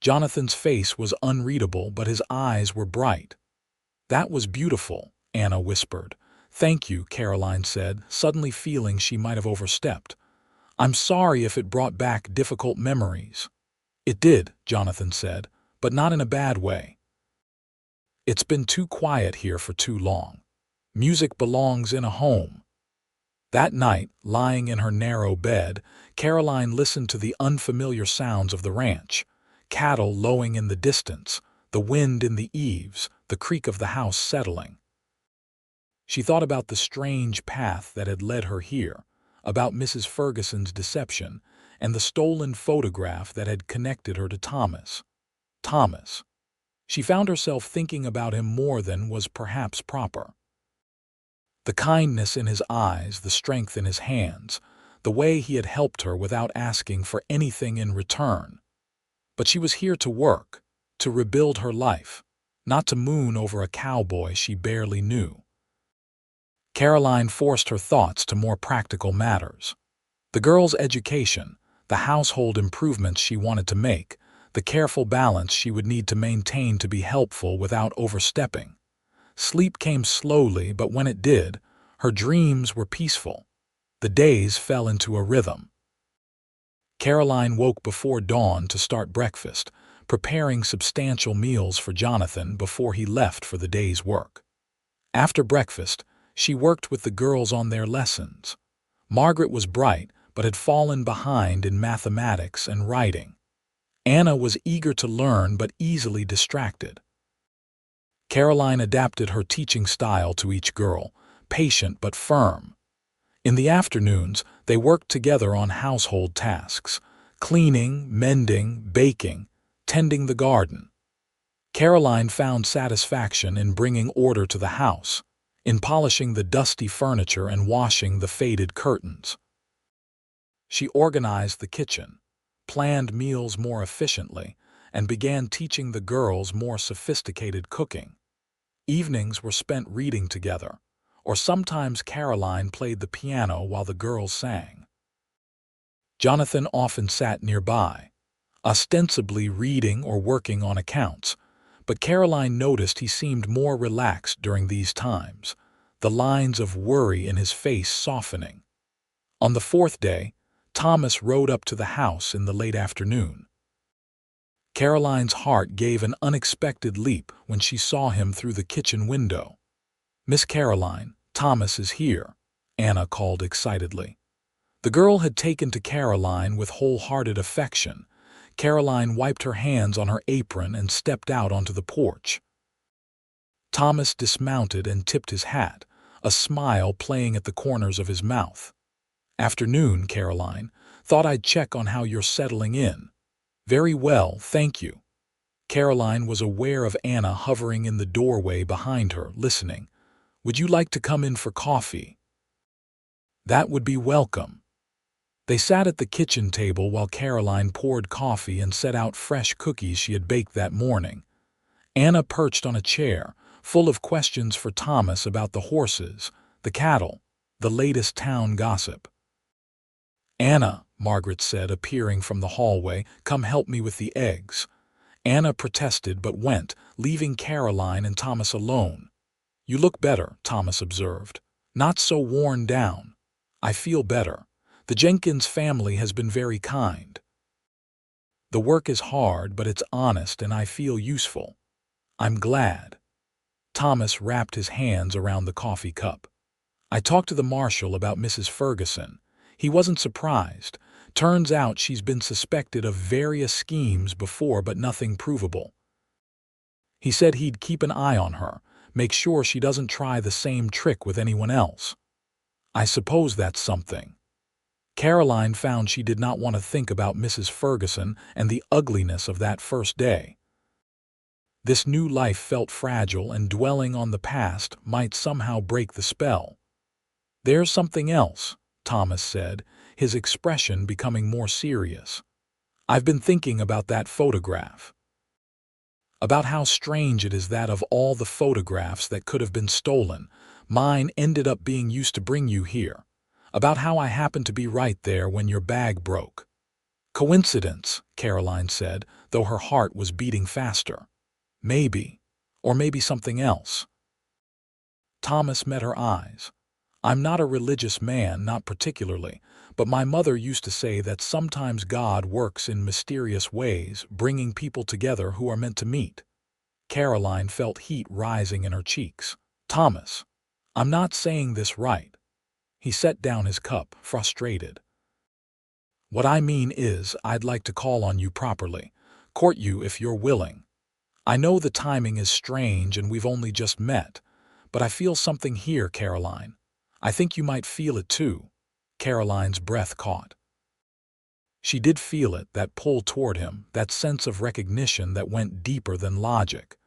Jonathan's face was unreadable, but his eyes were bright. "That was beautiful," Anna whispered. "Thank you," Caroline said, suddenly feeling she might have overstepped. "I'm sorry if it brought back difficult memories." "It did," Jonathan said, "but not in a bad way. It's been too quiet here for too long. Music belongs in a home." That night, lying in her narrow bed, Caroline listened to the unfamiliar sounds of the ranch. Cattle lowing in the distance, the wind in the eaves, the creak of the house settling. She thought about the strange path that had led her here, about Mrs. Ferguson's deception, and the stolen photograph that had connected her to Thomas. Thomas. She found herself thinking about him more than was perhaps proper. The kindness in his eyes, the strength in his hands, the way he had helped her without asking for anything in return. But she was here to work, to rebuild her life, not to moon over a cowboy she barely knew. Caroline forced her thoughts to more practical matters. The girl's education, the household improvements she wanted to make, the careful balance she would need to maintain to be helpful without overstepping. Sleep came slowly, but when it did, her dreams were peaceful. The days fell into a rhythm. Caroline woke before dawn to start breakfast, preparing substantial meals for Jonathan before he left for the day's work. After breakfast, she worked with the girls on their lessons. Margaret was bright, but had fallen behind in mathematics and writing. Anna was eager to learn but easily distracted. Caroline adapted her teaching style to each girl, patient but firm. In the afternoons, they worked together on household tasks, cleaning, mending, baking, tending the garden. Caroline found satisfaction in bringing order to the house, in polishing the dusty furniture and washing the faded curtains. She organized the kitchen, planned meals more efficiently, and began teaching the girls more sophisticated cooking. Evenings were spent reading together, or sometimes Caroline played the piano while the girls sang. Jonathan often sat nearby, ostensibly reading or working on accounts, but Caroline noticed he seemed more relaxed during these times, the lines of worry in his face softening. On the fourth day, Thomas rode up to the house in the late afternoon. Caroline's heart gave an unexpected leap when she saw him through the kitchen window. "Miss Caroline, Thomas is here," Anna called excitedly. The girl had taken to Caroline with wholehearted affection. Caroline wiped her hands on her apron and stepped out onto the porch. Thomas dismounted and tipped his hat, a smile playing at the corners of his mouth. "Afternoon, Caroline. Thought I'd check on how you're settling in." "Very well, thank you." Caroline was aware of Anna hovering in the doorway behind her, listening. "Would you like to come in for coffee?" "That would be welcome." They sat at the kitchen table while Caroline poured coffee and set out fresh cookies she had baked that morning. Anna perched on a chair, full of questions for Thomas about the horses, the cattle, the latest town gossip. "Anna," Margaret said, appearing from the hallway, "come help me with the eggs." Anna protested but went, leaving Caroline and Thomas alone. "You look better," Thomas observed. "Not so worn down." "I feel better. The Jenkins family has been very kind. The work is hard, but it's honest and I feel useful." "I'm glad." Thomas wrapped his hands around the coffee cup. "I talked to the marshal about Mrs. Ferguson. He wasn't surprised. Turns out she's been suspected of various schemes before, but nothing provable. He said he'd keep an eye on her, make sure she doesn't try the same trick with anyone else." "I suppose that's something." Caroline found she did not want to think about Mrs. Ferguson and the ugliness of that first day. This new life felt fragile, and dwelling on the past might somehow break the spell. "There's something else," Thomas said, his expression becoming more serious. "I've been thinking about that photograph. About how strange it is that of all the photographs that could have been stolen, mine ended up being used to bring you here. About how I happened to be right there when your bag broke." "Coincidence," Caroline said, though her heart was beating faster. "Maybe. Or maybe something else." Thomas met her eyes. "I'm not a religious man, not particularly, but my mother used to say that sometimes God works in mysterious ways, bringing people together who are meant to meet." Caroline felt heat rising in her cheeks. "Thomas, I'm not saying this right." He set down his cup, frustrated. "What I mean is, I'd like to call on you properly, court you if you're willing. I know the timing is strange and we've only just met, but I feel something here, Caroline. I think you might feel it too." Caroline's breath caught. She did feel it, that pull toward him, that sense of recognition that went deeper than logic.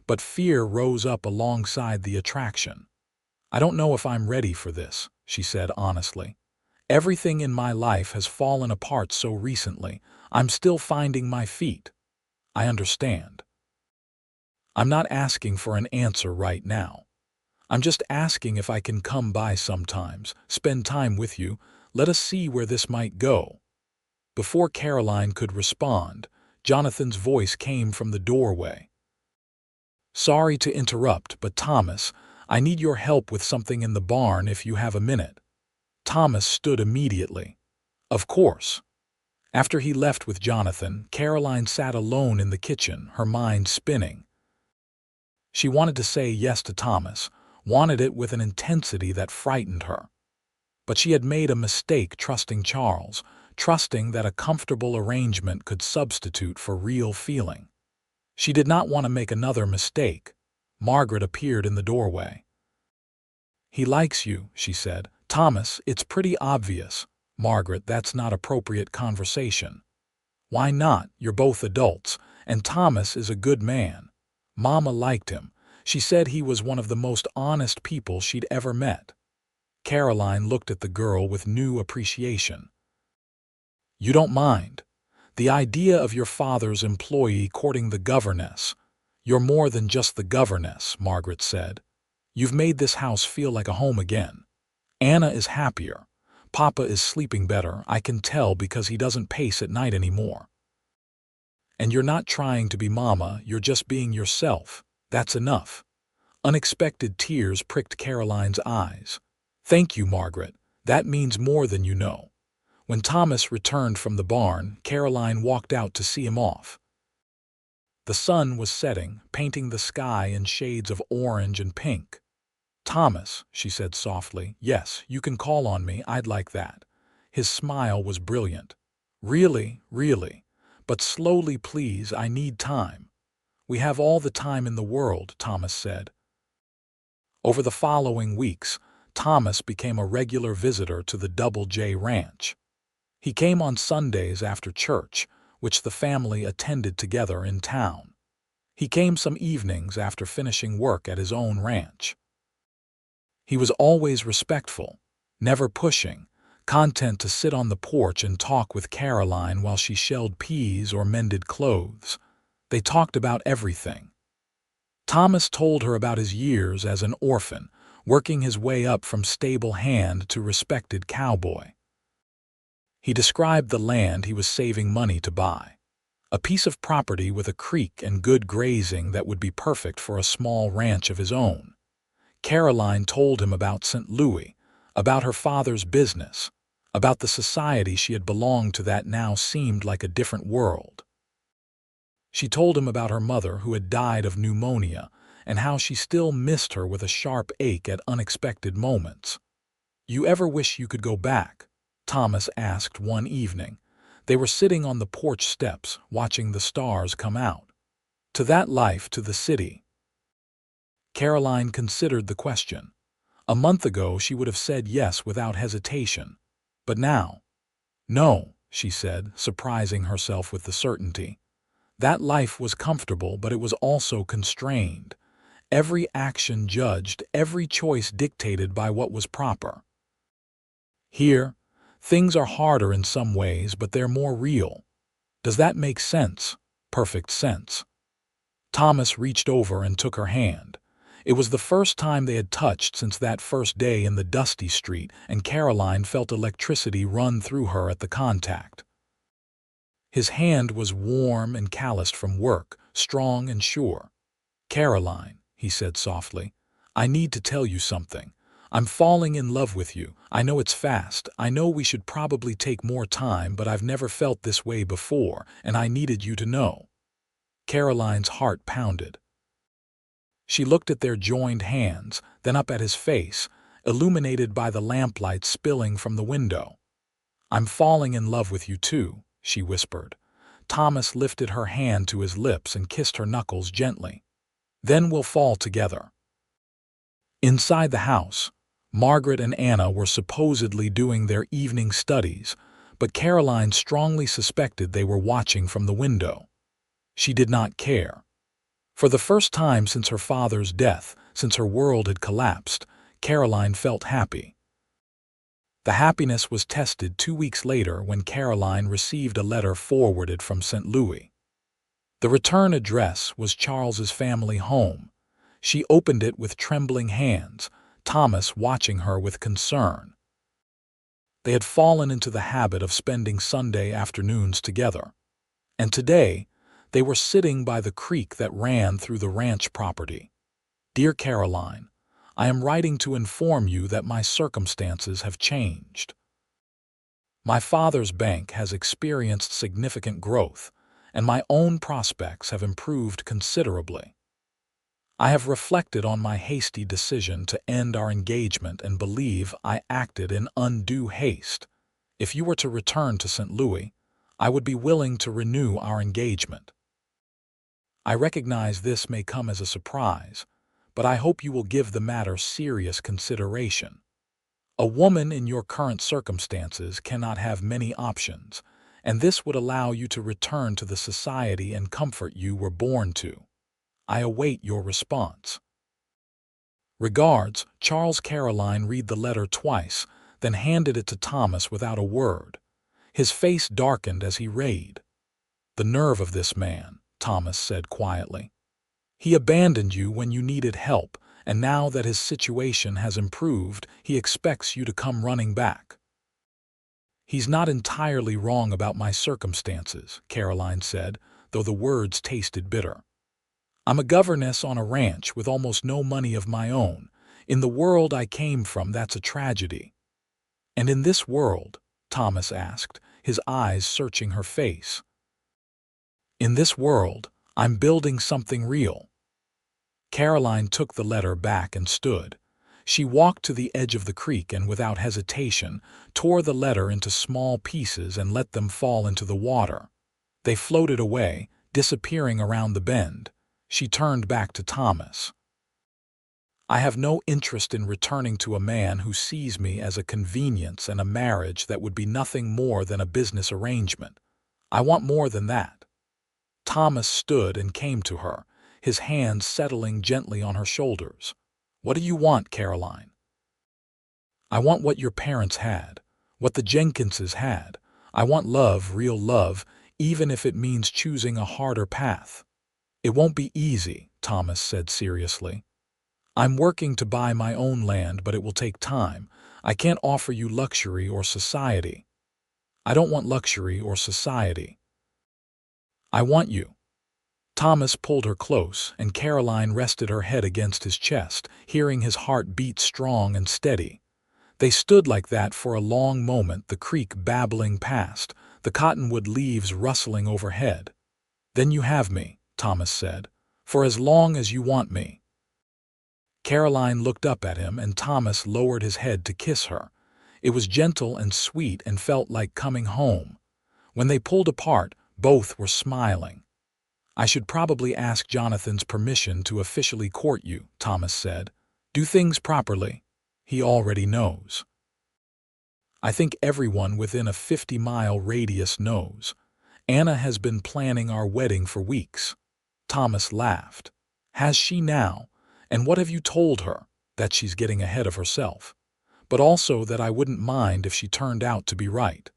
But fear rose up alongside the attraction. "I don't know if I'm ready for this," she said honestly. "Everything in my life has fallen apart so recently. I'm still finding my feet." "I understand. I'm not asking for an answer right now. I'm just asking if I can come by sometimes, spend time with you, let us see where this might go." Before Caroline could respond, Jonathan's voice came from the doorway. "Sorry to interrupt, but Thomas, I need your help with something in the barn if you have a minute." Thomas stood immediately. "Of course." After he left with Jonathan, Caroline sat alone in the kitchen, her mind spinning. She wanted to say yes to Thomas, wanted it with an intensity that frightened her. But she had made a mistake trusting Charles, trusting that a comfortable arrangement could substitute for real feeling. She did not want to make another mistake. Margaret appeared in the doorway. "He likes you," she said. "Thomas, it's pretty obvious." "Margaret, that's not appropriate conversation." "Why not? You're both adults, and Thomas is a good man. Mama liked him. She said he was one of the most honest people she'd ever met." Caroline looked at the girl with new appreciation. "You don't mind? The idea of your father's employee courting the governess." "You're more than just the governess," Margaret said. "You've made this house feel like a home again. Anna is happier. Papa is sleeping better, I can tell, because he doesn't pace at night anymore. And you're not trying to be Mama, you're just being yourself. That's enough." Unexpected tears pricked Caroline's eyes. "Thank you, Margaret. That means more than you know." When Thomas returned from the barn, Caroline walked out to see him off. The sun was setting, painting the sky in shades of orange and pink. "Thomas," she said softly, "yes, you can call on me, I'd like that." His smile was brilliant. "Really, really. But slowly, please, I need time." "We have all the time in the world," Thomas said. Over the following weeks, Thomas became a regular visitor to the Double J Ranch. He came on Sundays after church, which the family attended together in town. He came some evenings after finishing work at his own ranch. He was always respectful, never pushing, content to sit on the porch and talk with Caroline while she shelled peas or mended clothes. They talked about everything. Thomas told her about his years as an orphan, working his way up from stable hand to respected cowboy. He described the land he was saving money to buy. a piece of property with a creek and good grazing that would be perfect for a small ranch of his own. Caroline told him about St. Louis, about her father's business, about the society she had belonged to that now seemed like a different world. She told him about her mother who had died of pneumonia and how she still missed her with a sharp ache at unexpected moments. "You ever wish you could go back?" Thomas asked one evening. They were sitting on the porch steps, watching the stars come out. "To that life, to the city?" Caroline considered the question. A month ago she would have said yes without hesitation. But now, "No," she said, surprising herself with the certainty. That life was comfortable, but it was also constrained. Every action judged, every choice dictated by what was proper. Here, things are harder in some ways, but they're more real. Does that make sense? Perfect sense. Thomas reached over and took her hand. It was the first time they had touched since that first day in the dusty street, and Caroline felt electricity run through her at the contact. His hand was warm and calloused from work, strong and sure. "Caroline," he said softly, "I need to tell you something. I'm falling in love with you. I know it's fast. I know we should probably take more time, but I've never felt this way before, and I needed you to know." Caroline's heart pounded. She looked at their joined hands, then up at his face, illuminated by the lamplight spilling from the window. "I'm falling in love with you too," she whispered. Thomas lifted her hand to his lips and kissed her knuckles gently. "Then we'll fall together." Inside the house, Margaret and Anna were supposedly doing their evening studies, but Caroline strongly suspected they were watching from the window. She did not care. For the first time since her father's death, since her world had collapsed, Caroline felt happy. The happiness was tested 2 weeks later when Caroline received a letter forwarded from St. Louis. The return address was Charles's family home. She opened it with trembling hands, Thomas watching her with concern. They had fallen into the habit of spending Sunday afternoons together, and today they were sitting by the creek that ran through the ranch property. "Dear Caroline, I am writing to inform you that my circumstances have changed. My father's bank has experienced significant growth, and my own prospects have improved considerably. I have reflected on my hasty decision to end our engagement and believe I acted in undue haste. If you were to return to St. Louis, I would be willing to renew our engagement. I recognize this may come as a surprise, but I hope you will give the matter serious consideration. A woman in your current circumstances cannot have many options, and this would allow you to return to the society and comfort you were born to. I await your response. Regards, Charles. Caroline read the letter twice, then handed it to Thomas without a word. His face darkened as he read. "The nerve of this man," Thomas said quietly. "He abandoned you when you needed help, and now that his situation has improved, he expects you to come running back." "He's not entirely wrong about my circumstances," Caroline said, though the words tasted bitter. "I'm a governess on a ranch with almost no money of my own. In the world I came from, that's a tragedy." "And in this world?" Thomas asked, his eyes searching her face. "In this world, I'm building something real." Caroline took the letter back and stood. She walked to the edge of the creek and, without hesitation, tore the letter into small pieces and let them fall into the water. They floated away, disappearing around the bend. She turned back to Thomas. "I have no interest in returning to a man who sees me as a convenience and a marriage that would be nothing more than a business arrangement. I want more than that." Thomas stood and came to her, his hands settling gently on her shoulders. "What do you want, Caroline?" "I want what your parents had, what the Jenkinses had. I want love, real love, even if it means choosing a harder path." "It won't be easy," Thomas said seriously. "I'm working to buy my own land, but it will take time. I can't offer you luxury or society." "I don't want luxury or society. I want you." Thomas pulled her close, and Caroline rested her head against his chest, hearing his heart beat strong and steady. They stood like that for a long moment, the creek babbling past, the cottonwood leaves rustling overhead. "Then you have me," Thomas said, "for as long as you want me." Caroline looked up at him, and Thomas lowered his head to kiss her. It was gentle and sweet and felt like coming home. When they pulled apart, both were smiling. "I should probably ask Jonathan's permission to officially court you," Thomas said. "Do things properly. He already knows." "I think everyone within a 50-mile radius knows. Anna has been planning our wedding for weeks." Thomas laughed. "Has she now? And what have you told her?" "That she's getting ahead of herself. But also that I wouldn't mind if she turned out to be right."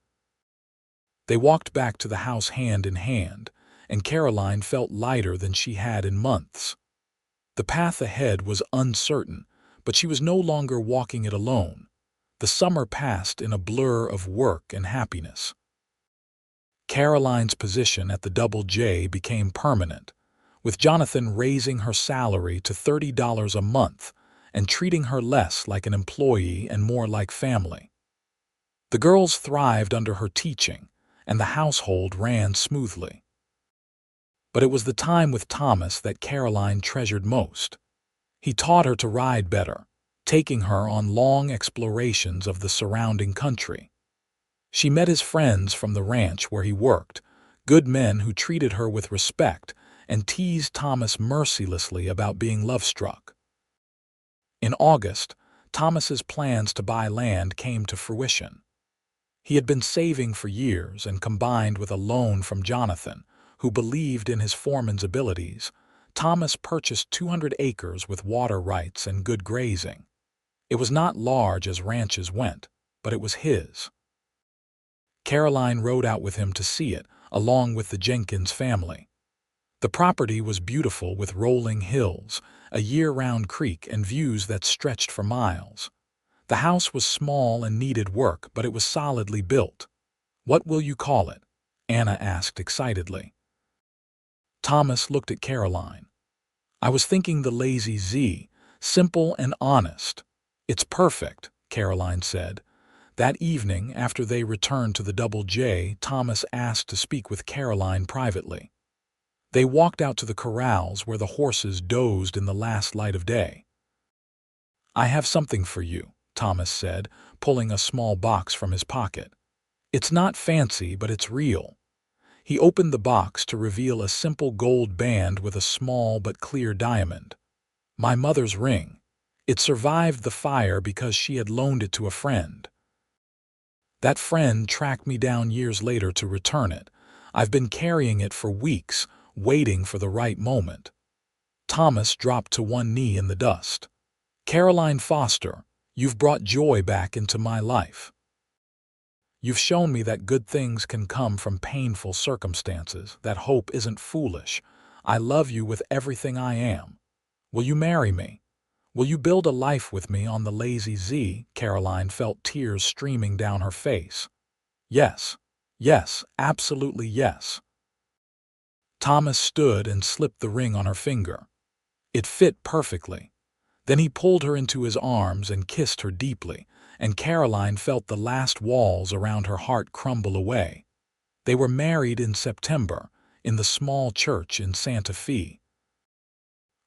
They walked back to the house hand in hand, and Caroline felt lighter than she had in months. The path ahead was uncertain, but she was no longer walking it alone. The summer passed in a blur of work and happiness. Caroline's position at the Double J became permanent, with Jonathan raising her salary to $30 a month and treating her less like an employee and more like family. The girls thrived under her teaching, and the household ran smoothly. But it was the time with Thomas that Caroline treasured most. He taught her to ride better, taking her on long explorations of the surrounding country. She met his friends from the ranch where he worked, good men who treated her with respect and teased Thomas mercilessly about being love-struck. In August, Thomas's plans to buy land came to fruition. He had been saving for years, and combined with a loan from Jonathan, who believed in his foreman's abilities, Thomas purchased 200 acres with water rights and good grazing. It was not large as ranches went, but it was his. Caroline rode out with him to see it, along with the Jenkins family. The property was beautiful, with rolling hills, a year-round creek, and views that stretched for miles. The house was small and needed work, but it was solidly built. "What will you call it?" Anna asked excitedly. Thomas looked at Caroline. "I was thinking the Lazy Z, simple and honest." "It's perfect," Caroline said. That evening, after they returned to the Double J, Thomas asked to speak with Caroline privately. They walked out to the corrals where the horses dozed in the last light of day. "I have something for you," Thomas said, pulling a small box from his pocket. "It's not fancy, but it's real." He opened the box to reveal a simple gold band with a small but clear diamond. "My mother's ring. It survived the fire because she had loaned it to a friend. That friend tracked me down years later to return it. I've been carrying it for weeks, waiting for the right moment." Thomas dropped to one knee in the dust. "Caroline Foster, you've brought joy back into my life. You've shown me that good things can come from painful circumstances, that hope isn't foolish. I love you with everything I am. Will you marry me? Will you build a life with me on the Lazy Z?" Caroline felt tears streaming down her face. "Yes, yes, absolutely yes." Thomas stood and slipped the ring on her finger. It fit perfectly. Then he pulled her into his arms and kissed her deeply, and Caroline felt the last walls around her heart crumble away. They were married in September, in the small church in Santa Fe.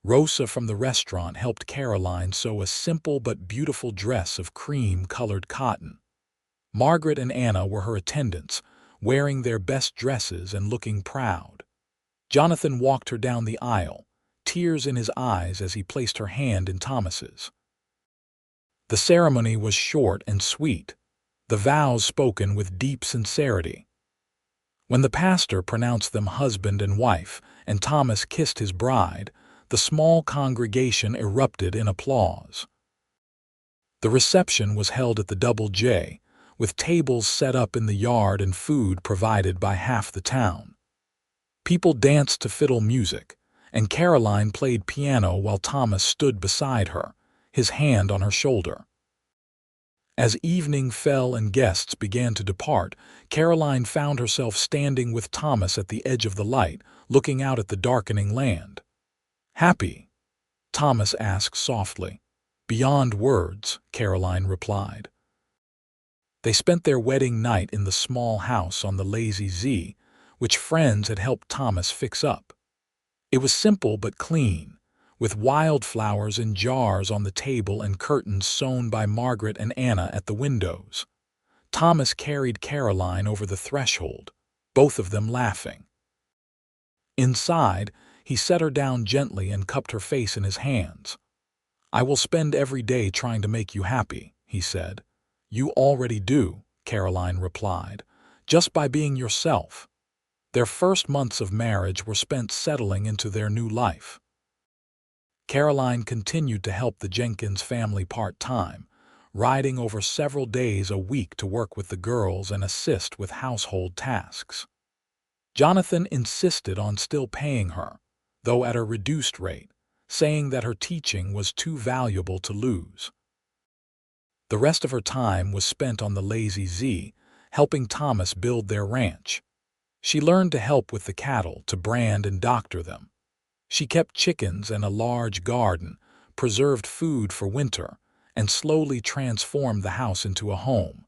Rosa from the restaurant helped Caroline sew a simple but beautiful dress of cream-colored cotton. Margaret and Anna were her attendants, wearing their best dresses and looking proud. Jonathan walked her down the aisle, tears in his eyes as he placed her hand in Thomas's. The ceremony was short and sweet, the vows spoken with deep sincerity. When the pastor pronounced them husband and wife, and Thomas kissed his bride, the small congregation erupted in applause. The reception was held at the Double J, with tables set up in the yard and food provided by half the town. People danced to fiddle music, and Caroline played piano while Thomas stood beside her, his hand on her shoulder. As evening fell and guests began to depart, Caroline found herself standing with Thomas at the edge of the light, looking out at the darkening land. "Happy?" Thomas asked softly. "Beyond words," Caroline replied. They spent their wedding night in the small house on the Lazy Z, which friends had helped Thomas fix up. It was simple but clean, with wildflowers in jars on the table and curtains sewn by Margaret and Anna at the windows. Thomas carried Caroline over the threshold, both of them laughing. Inside, he set her down gently and cupped her face in his hands. "I will spend every day trying to make you happy," he said. "You already do," Caroline replied, "just by being yourself." Their first months of marriage were spent settling into their new life. Caroline continued to help the Jenkins family part-time, riding over several days a week to work with the girls and assist with household tasks. Jonathan insisted on still paying her, though at a reduced rate, saying that her teaching was too valuable to lose. The rest of her time was spent on the Lazy Z, helping Thomas build their ranch. She learned to help with the cattle, to brand and doctor them. She kept chickens and a large garden, preserved food for winter, and slowly transformed the house into a home.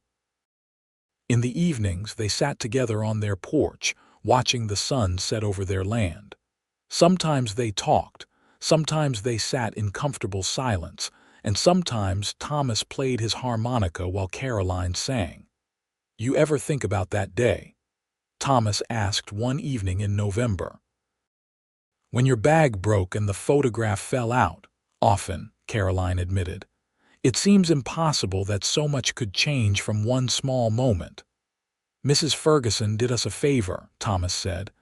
In the evenings, they sat together on their porch, watching the sun set over their land. Sometimes they talked, sometimes they sat in comfortable silence, and sometimes Thomas played his harmonica while Caroline sang. "You ever think about that day?" Thomas asked one evening in November. "When your bag broke and the photograph fell out?" "Often," Caroline admitted. "It seems impossible that so much could change from one small moment." "Mrs. Ferguson did us a favor," Thomas said.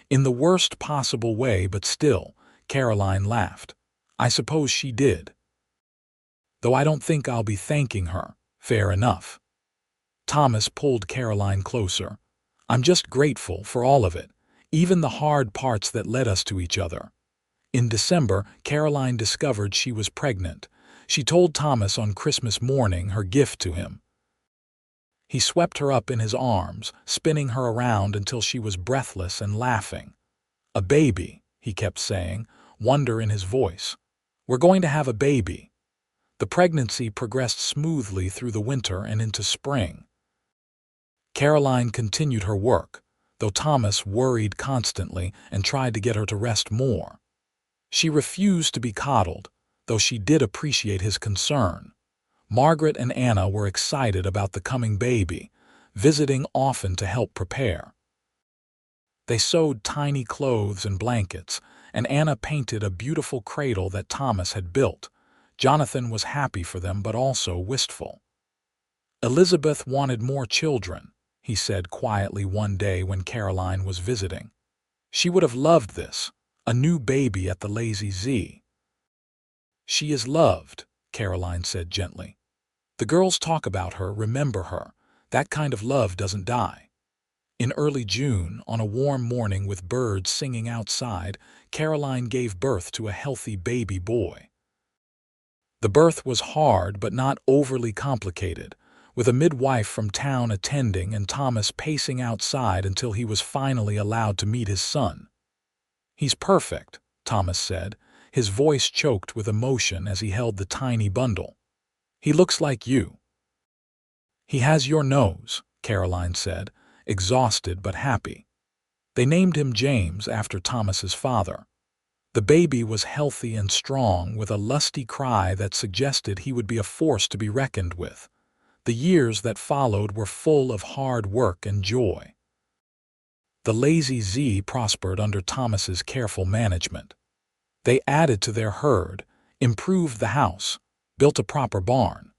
"In the worst possible way, but still," Caroline laughed. "I suppose she did. Though I don't think I'll be thanking her. Fair enough." Thomas pulled Caroline closer. "I'm just grateful for all of it, even the hard parts that led us to each other." In December, Caroline discovered she was pregnant. She told Thomas on Christmas morning her gift to him. He swept her up in his arms, spinning her around until she was breathless and laughing. "A baby," he kept saying, wonder in his voice. "We're going to have a baby." The pregnancy progressed smoothly through the winter and into spring. Caroline continued her work, though Thomas worried constantly and tried to get her to rest more. She refused to be coddled, though she did appreciate his concern. Margaret and Anna were excited about the coming baby, visiting often to help prepare. They sewed tiny clothes and blankets, and Anna painted a beautiful cradle that Thomas had built. Jonathan was happy for them but also wistful. "Elizabeth wanted more children," he said quietly one day when Caroline was visiting. "She would have loved this, a new baby at the Lazy Z." "She is loved," Caroline said gently. "The girls talk about her, remember her. That kind of love doesn't die." In early June, on a warm morning with birds singing outside, Caroline gave birth to a healthy baby boy. The birth was hard but not overly complicated, with a midwife from town attending and Thomas pacing outside until he was finally allowed to meet his son. "He's perfect," Thomas said, his voice choked with emotion as he held the tiny bundle. "He looks like you." "He has your nose," Caroline said, exhausted but happy. They named him James after Thomas's father. The baby was healthy and strong, with a lusty cry that suggested he would be a force to be reckoned with. The years that followed were full of hard work and joy. The Lazy Z prospered under Thomas's careful management. They added to their herd, improved the house, built a proper barn.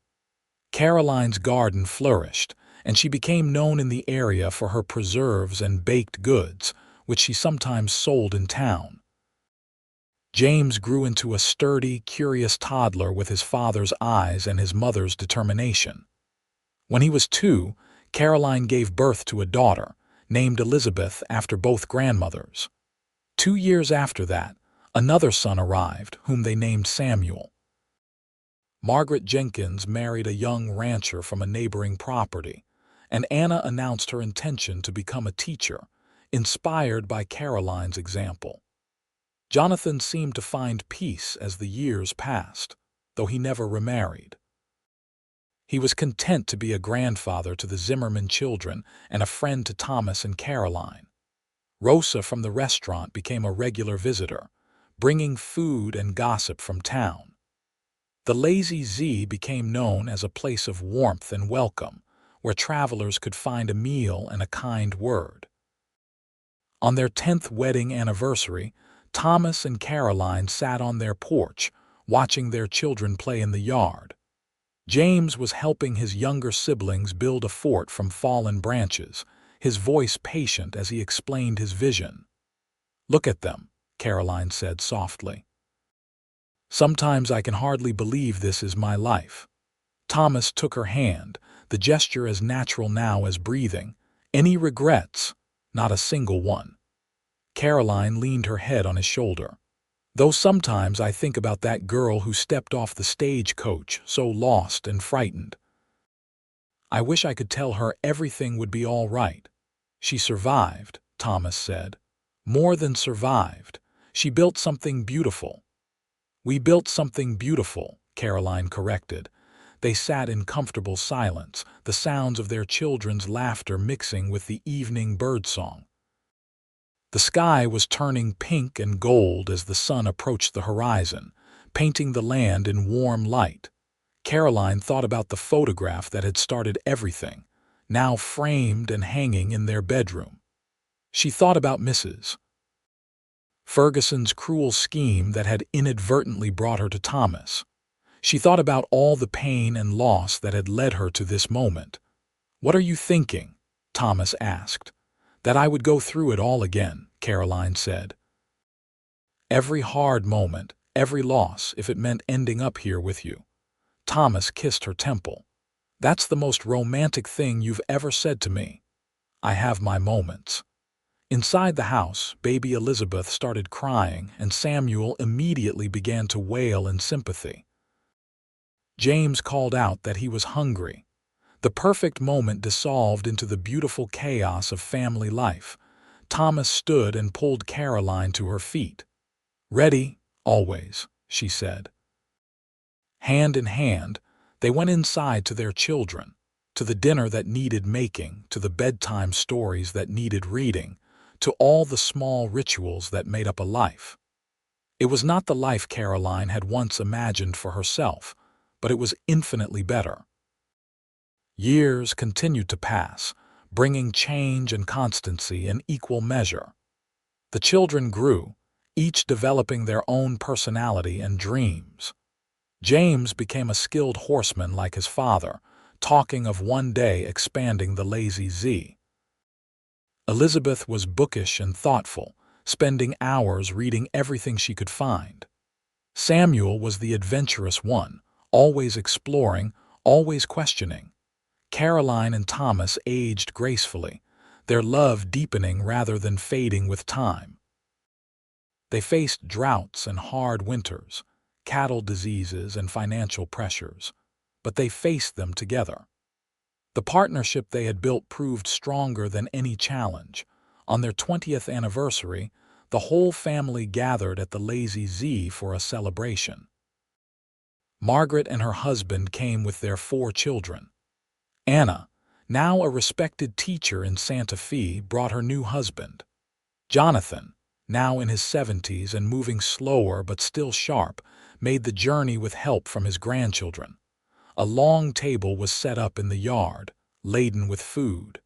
Caroline's garden flourished, and she became known in the area for her preserves and baked goods, which she sometimes sold in town. James grew into a sturdy, curious toddler with his father's eyes and his mother's determination. When he was 2, Caroline gave birth to a daughter, named Elizabeth after both grandmothers. 2 years after that, another son arrived, whom they named Samuel. Margaret Jenkins married a young rancher from a neighboring property, and Anna announced her intention to become a teacher, inspired by Caroline's example. Jonathan seemed to find peace as the years passed, though he never remarried. He was content to be a grandfather to the Zimmerman children and a friend to Thomas and Caroline. Rosa from the restaurant became a regular visitor, bringing food and gossip from town. The Lazy Z became known as a place of warmth and welcome, where travelers could find a meal and a kind word. On their 10th wedding anniversary, Thomas and Caroline sat on their porch, watching their children play in the yard. James was helping his younger siblings build a fort from fallen branches, his voice patient as he explained his vision. "Look at them," Caroline said softly. "Sometimes I can hardly believe this is my life." Thomas took her hand, the gesture as natural now as breathing. "Any regrets?" "Not a single one." Caroline leaned her head on his shoulder. "Though sometimes I think about that girl who stepped off the stagecoach, so lost and frightened. I wish I could tell her everything would be all right." "She survived," Thomas said. "More than survived. She built something beautiful." "We built something beautiful," Caroline corrected. They sat in comfortable silence, the sounds of their children's laughter mixing with the evening birdsong. The sky was turning pink and gold as the sun approached the horizon, painting the land in warm light. Caroline thought about the photograph that had started everything, now framed and hanging in their bedroom. She thought about Mrs. Ferguson's cruel scheme that had inadvertently brought her to Thomas. She thought about all the pain and loss that had led her to this moment. "What are you thinking?" Thomas asked. "That I would go through it all again," Caroline said. "Every hard moment, every loss, if it meant ending up here with you." Thomas kissed her temple. "That's the most romantic thing you've ever said to me." "I have my moments." Inside the house, baby Elizabeth started crying, and Samuel immediately began to wail in sympathy. James called out that he was hungry. The perfect moment dissolved into the beautiful chaos of family life. Thomas stood and pulled Caroline to her feet. "Ready, always," she said. Hand in hand, they went inside to their children, to the dinner that needed making, to the bedtime stories that needed reading, to all the small rituals that made up a life. It was not the life Caroline had once imagined for herself, but it was infinitely better. Years continued to pass, bringing change and constancy in equal measure. The children grew, each developing their own personality and dreams. James became a skilled horseman like his father, talking of one day expanding the Lazy Z. Elizabeth was bookish and thoughtful, spending hours reading everything she could find. Samuel was the adventurous one, always exploring, always questioning. Caroline and Thomas aged gracefully, their love deepening rather than fading with time. They faced droughts and hard winters, cattle diseases and financial pressures, but they faced them together. The partnership they had built proved stronger than any challenge. On their 20th anniversary, the whole family gathered at the Lazy Z for a celebration. Margaret and her husband came with their 4 children. Anna, now a respected teacher in Santa Fe, brought her new husband. Jonathan, now in his 70s and moving slower but still sharp, made the journey with help from his grandchildren. A long table was set up in the yard, laden with food.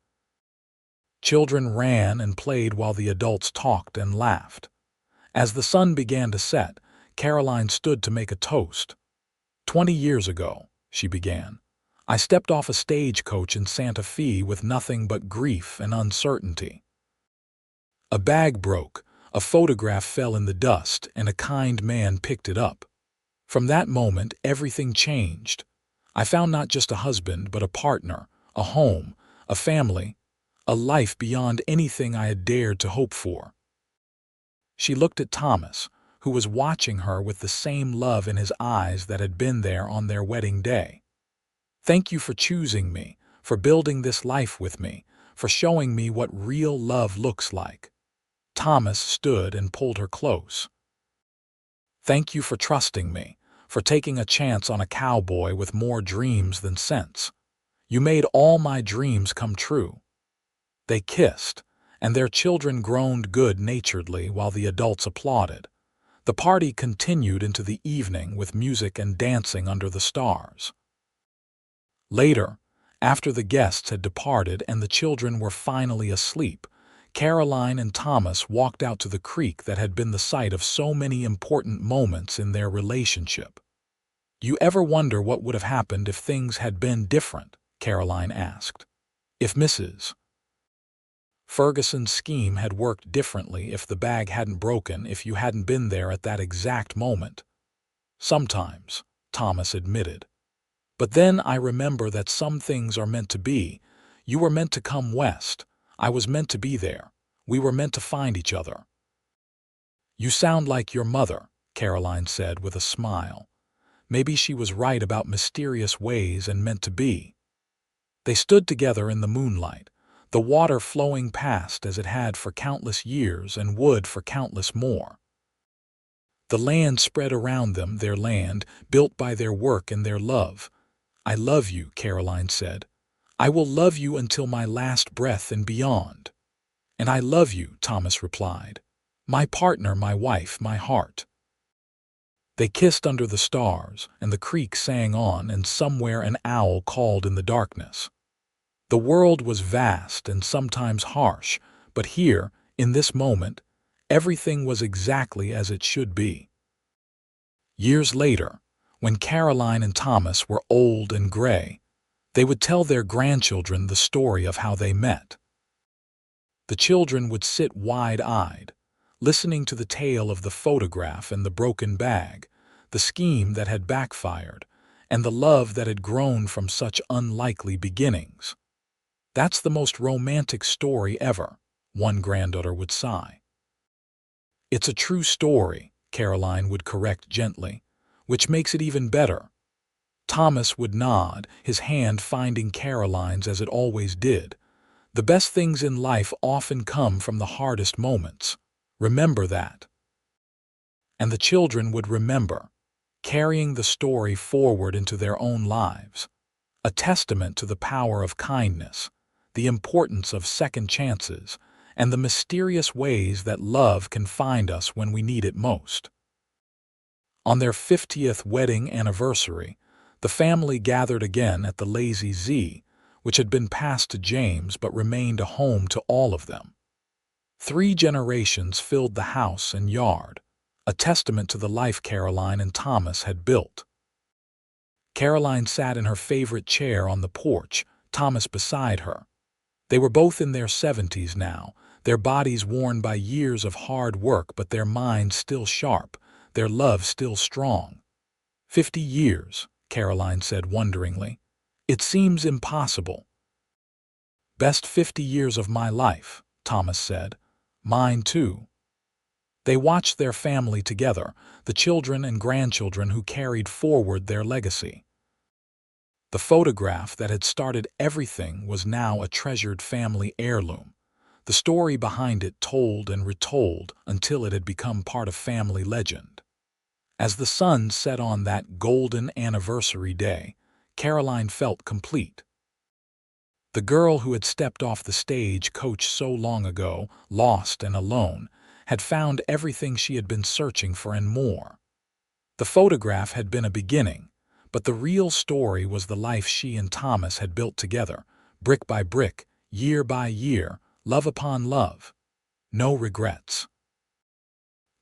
Children ran and played while the adults talked and laughed. As the sun began to set, Caroline stood to make a toast. 20 years ago," she began, "I stepped off a stagecoach in Santa Fe with nothing but grief and uncertainty. A bag broke, a photograph fell in the dust, and a kind man picked it up. From that moment, everything changed. I found not just a husband, but a partner, a home, a family, a life beyond anything I had dared to hope for." She looked at Thomas, who was watching her with the same love in his eyes that had been there on their wedding day. "Thank you for choosing me, for building this life with me, for showing me what real love looks like." Thomas stood and pulled her close. "Thank you for trusting me, for taking a chance on a cowboy with more dreams than sense. You made all my dreams come true." They kissed, and their children groaned good-naturedly while the adults applauded. The party continued into the evening with music and dancing under the stars. Later, after the guests had departed and the children were finally asleep, Caroline and Thomas walked out to the creek that had been the site of so many important moments in their relationship. "You ever wonder what would have happened if things had been different?" Caroline asked. "If Mrs. Ferguson's scheme had worked differently, if the bag hadn't broken, if you hadn't been there at that exact moment?" "Sometimes," Thomas admitted. "But then I remember that some things are meant to be. You were meant to come west. I was meant to be there. We were meant to find each other." "You sound like your mother," Caroline said with a smile. Maybe she was right about mysterious ways and meant to be. They stood together in the moonlight, the water flowing past as it had for countless years and would for countless more. The land spread around them, their land, built by their work and their love. "I love you," Caroline said. "I will love you until my last breath and beyond." "And I love you," Thomas replied. "My partner, my wife, my heart." They kissed under the stars, and the creek sang on, and somewhere an owl called in the darkness. The world was vast and sometimes harsh, but here, in this moment, everything was exactly as it should be. Years later, when Caroline and Thomas were old and gray, they would tell their grandchildren the story of how they met. The children would sit wide-eyed, listening to the tale of the photograph and the broken bag, the scheme that had backfired, and the love that had grown from such unlikely beginnings. "That's the most romantic story ever," one granddaughter would sigh. "It's a true story," Caroline would correct gently, "which makes it even better." Thomas would nod, his hand finding Caroline's as it always did. "The best things in life often come from the hardest moments. Remember that." And the children would remember, carrying the story forward into their own lives, a testament to the power of kindness, the importance of second chances, and the mysterious ways that love can find us when we need it most. On their 50th wedding anniversary, the family gathered again at the Lazy Z, which had been passed to James but remained a home to all of them. 3 generations filled the house and yard, a testament to the life Caroline and Thomas had built. Caroline sat in her favorite chair on the porch, Thomas beside her. They were both in their 70s now, their bodies worn by years of hard work, but their minds still sharp, their love still strong. 50 years, Caroline said wonderingly. "It seems impossible." "Best 50 years of my life," Thomas said. "Mine too." They watched their family together, the children and grandchildren who carried forward their legacy. The photograph that had started everything was now a treasured family heirloom, the story behind it told and retold until it had become part of family legend. As the sun set on that golden anniversary day, Caroline felt complete. The girl who had stepped off the stage coach so long ago, lost and alone, had found everything she had been searching for and more. The photograph had been a beginning, but the real story was the life she and Thomas had built together, brick by brick, year by year, love upon love. No regrets.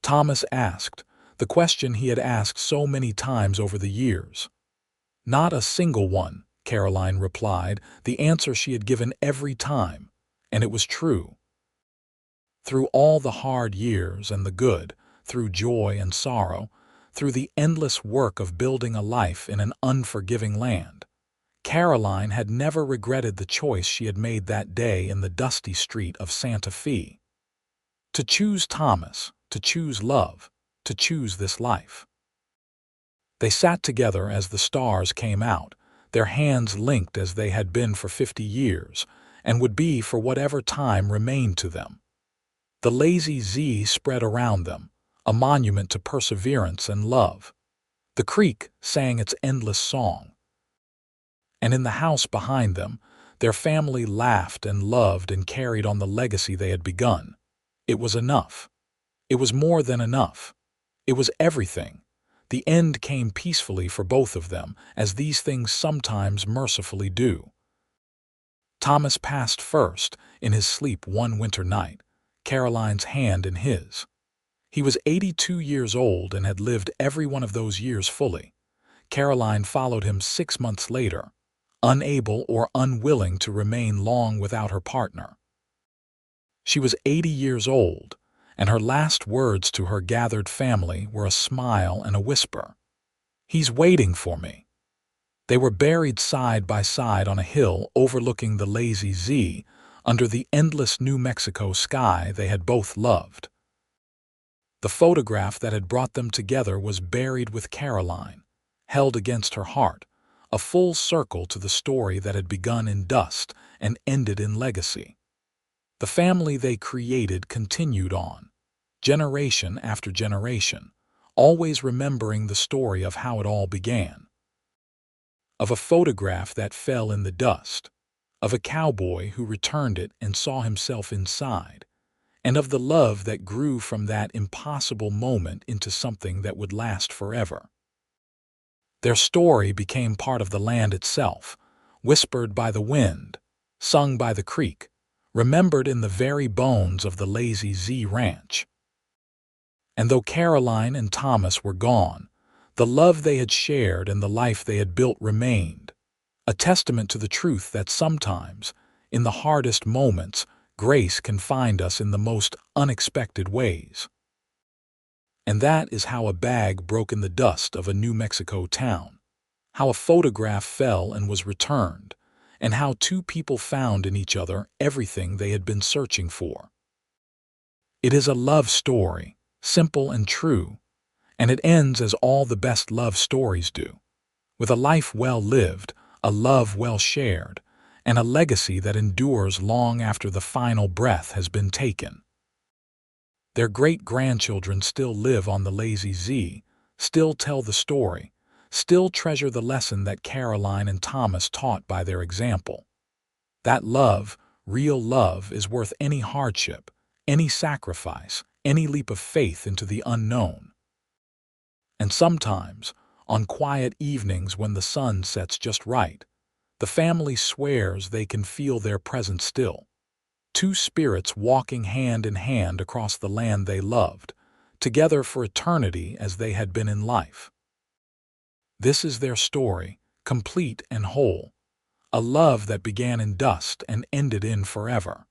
Thomas asked, the question he had asked so many times over the years. "Not a single one," Caroline replied, the answer she had given every time, and it was true. Through all the hard years and the good, through joy and sorrow, through the endless work of building a life in an unforgiving land, Caroline had never regretted the choice she had made that day in the dusty street of Santa Fe. To choose Thomas, to choose love, to choose this life. They sat together as the stars came out, their hands linked as they had been for 50 years, and would be for whatever time remained to them. The lazy Z spread around them, a monument to perseverance and love. The creek sang its endless song. And in the house behind them, their family laughed and loved and carried on the legacy they had begun. It was enough. It was more than enough. It was everything. The end came peacefully for both of them, as these things sometimes mercifully do. Thomas passed first, in his sleep one winter night, Caroline's hand in his. He was 82 years old and had lived every one of those years fully. Caroline followed him 6 months later, unable or unwilling to remain long without her partner. She was 80 years old, and her last words to her gathered family were a smile and a whisper. "He's waiting for me." They were buried side by side on a hill overlooking the lazy Z, under the endless New Mexico sky they had both loved. The photograph that had brought them together was buried with Caroline, held against her heart, a full circle to the story that had begun in dust and ended in legacy. The family they created continued on, generation after generation, always remembering the story of how it all began. Of a photograph that fell in the dust, of a cowboy who returned it and saw himself inside, and of the love that grew from that impossible moment into something that would last forever. Their story became part of the land itself, whispered by the wind, sung by the creek, remembered in the very bones of the Lazy Z Ranch. And though Caroline and Thomas were gone, the love they had shared and the life they had built remained, a testament to the truth that sometimes, in the hardest moments, grace can find us in the most unexpected ways. And that is how a bag broke in the dust of a New Mexico town, how a photograph fell and was returned, and how two people found in each other everything they had been searching for. It is a love story, simple and true, and it ends as all the best love stories do, with a life well lived, a love well shared, and a legacy that endures long after the final breath has been taken. Their great-grandchildren still live on the Lazy Z, still tell the story, still treasure the lesson that Caroline and Thomas taught by their example. That love, real love, is worth any hardship, any sacrifice, any leap of faith into the unknown. And sometimes, on quiet evenings when the sun sets just right, the family swears they can feel their presence still. Two spirits walking hand in hand across the land they loved, together for eternity as they had been in life. This is their story, complete and whole, a love that began in dust and ended in forever.